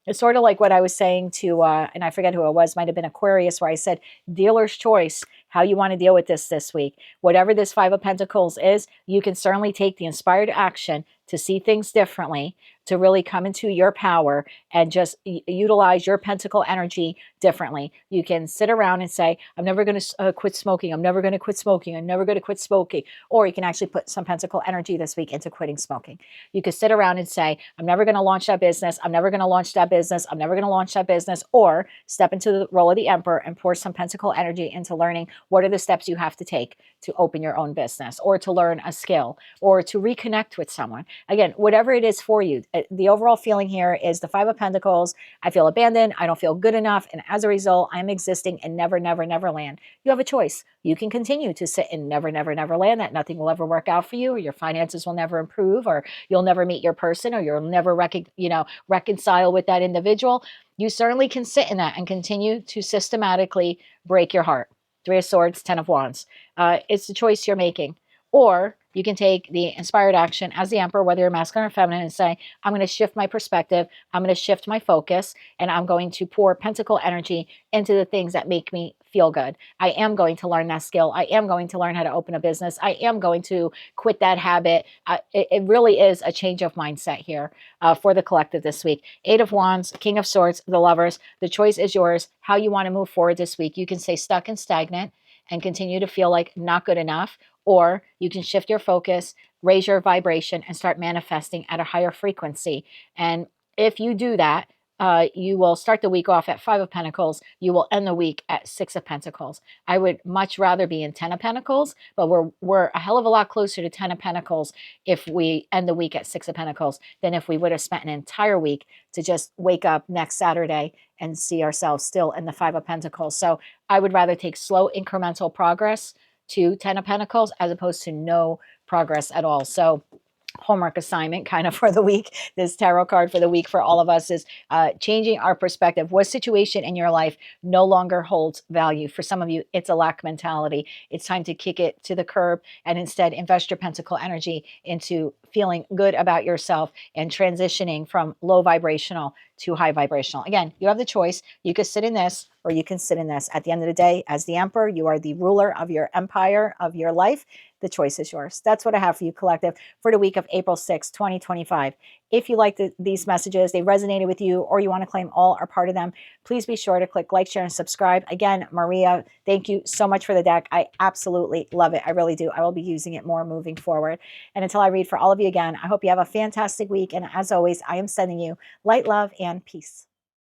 it's sort of like what I was saying to, and I forget who it was, might have been Aquarius, where I said, dealer's choice, how you want to deal with this week. Whatever this Five of Pentacles is, you can certainly take the inspired action to see things differently, to really come into your power and just utilize your pentacle energy differently. You can sit around and say, I'm never going to quit smoking. I'm never going to quit smoking. I'm never going to quit smoking. Or you can actually put some pentacle energy this week into quitting smoking. You could sit around and say, I'm never going to launch that business. I'm never going to launch that business. I'm never going to launch that business. Or step into the role of the Emperor and pour some pentacle energy into learning what are the steps you have to take to open your own business, or to learn a skill, or to reconnect with someone. Again, whatever it is for you, the overall feeling here is the Five of Pentacles. I feel abandoned. I don't feel good enough. And as a result, I'm existing in never, never, never land. You have a choice. You can continue to sit in never, never, never land, that nothing will ever work out for you, or your finances will never improve, or you'll never meet your person, or you'll never reconcile with that individual. You certainly can sit in that and continue to systematically break your heart. 3 of Swords, 10 of Wands. It's the choice you're making. Or you can take the inspired action as the Emperor, whether you're masculine or feminine, and say, I'm going to shift my perspective, I'm going to shift my focus, and I'm going to pour pentacle energy into the things that make me feel good. I am going to learn that skill. I am going to learn how to open a business. I am going to quit that habit. It really is a change of mindset here for the collective this week. 8 of Wands, King of Swords, the Lovers. The choice is yours, how you want to move forward this week. You can stay stuck and stagnant and continue to feel like not good enough, or you can shift your focus, raise your vibration, and start manifesting at a higher frequency. And if you do that, you will start the week off at 5 of Pentacles. You will end the week at 6 of Pentacles. I would much rather be in 10 of Pentacles, but we're a hell of a lot closer to 10 of Pentacles if we end the week at 6 of Pentacles than if we would have spent an entire week to just wake up next Saturday and see ourselves still in the 5 of Pentacles. So I would rather take slow incremental progress to 10 of Pentacles as opposed to no progress at all. So homework assignment kind of for the week, this tarot card for the week for all of us is changing our perspective. What situation in your life no longer holds value? For some of you, it's a lack mentality. It's time to kick it to the curb and instead invest your pentacle energy into feeling good about yourself and transitioning from low vibrational to high vibrational. Again, you have the choice. You could sit in this or you can sit in this. At the end of the day, as the Emperor, you are the ruler of your empire, of your life. The choice is yours. That's what I have for you, collective, for the week of April 6, 2025. If you like these messages, they resonated with you, or you want to claim all or part of them, please be sure to click like, share, and subscribe. Again, Maria, thank you so much for the deck. I absolutely love it. I really do. I will be using it more moving forward. And until I read for all of you again, I hope you have a fantastic week. And as always, I am sending you light, love, and peace.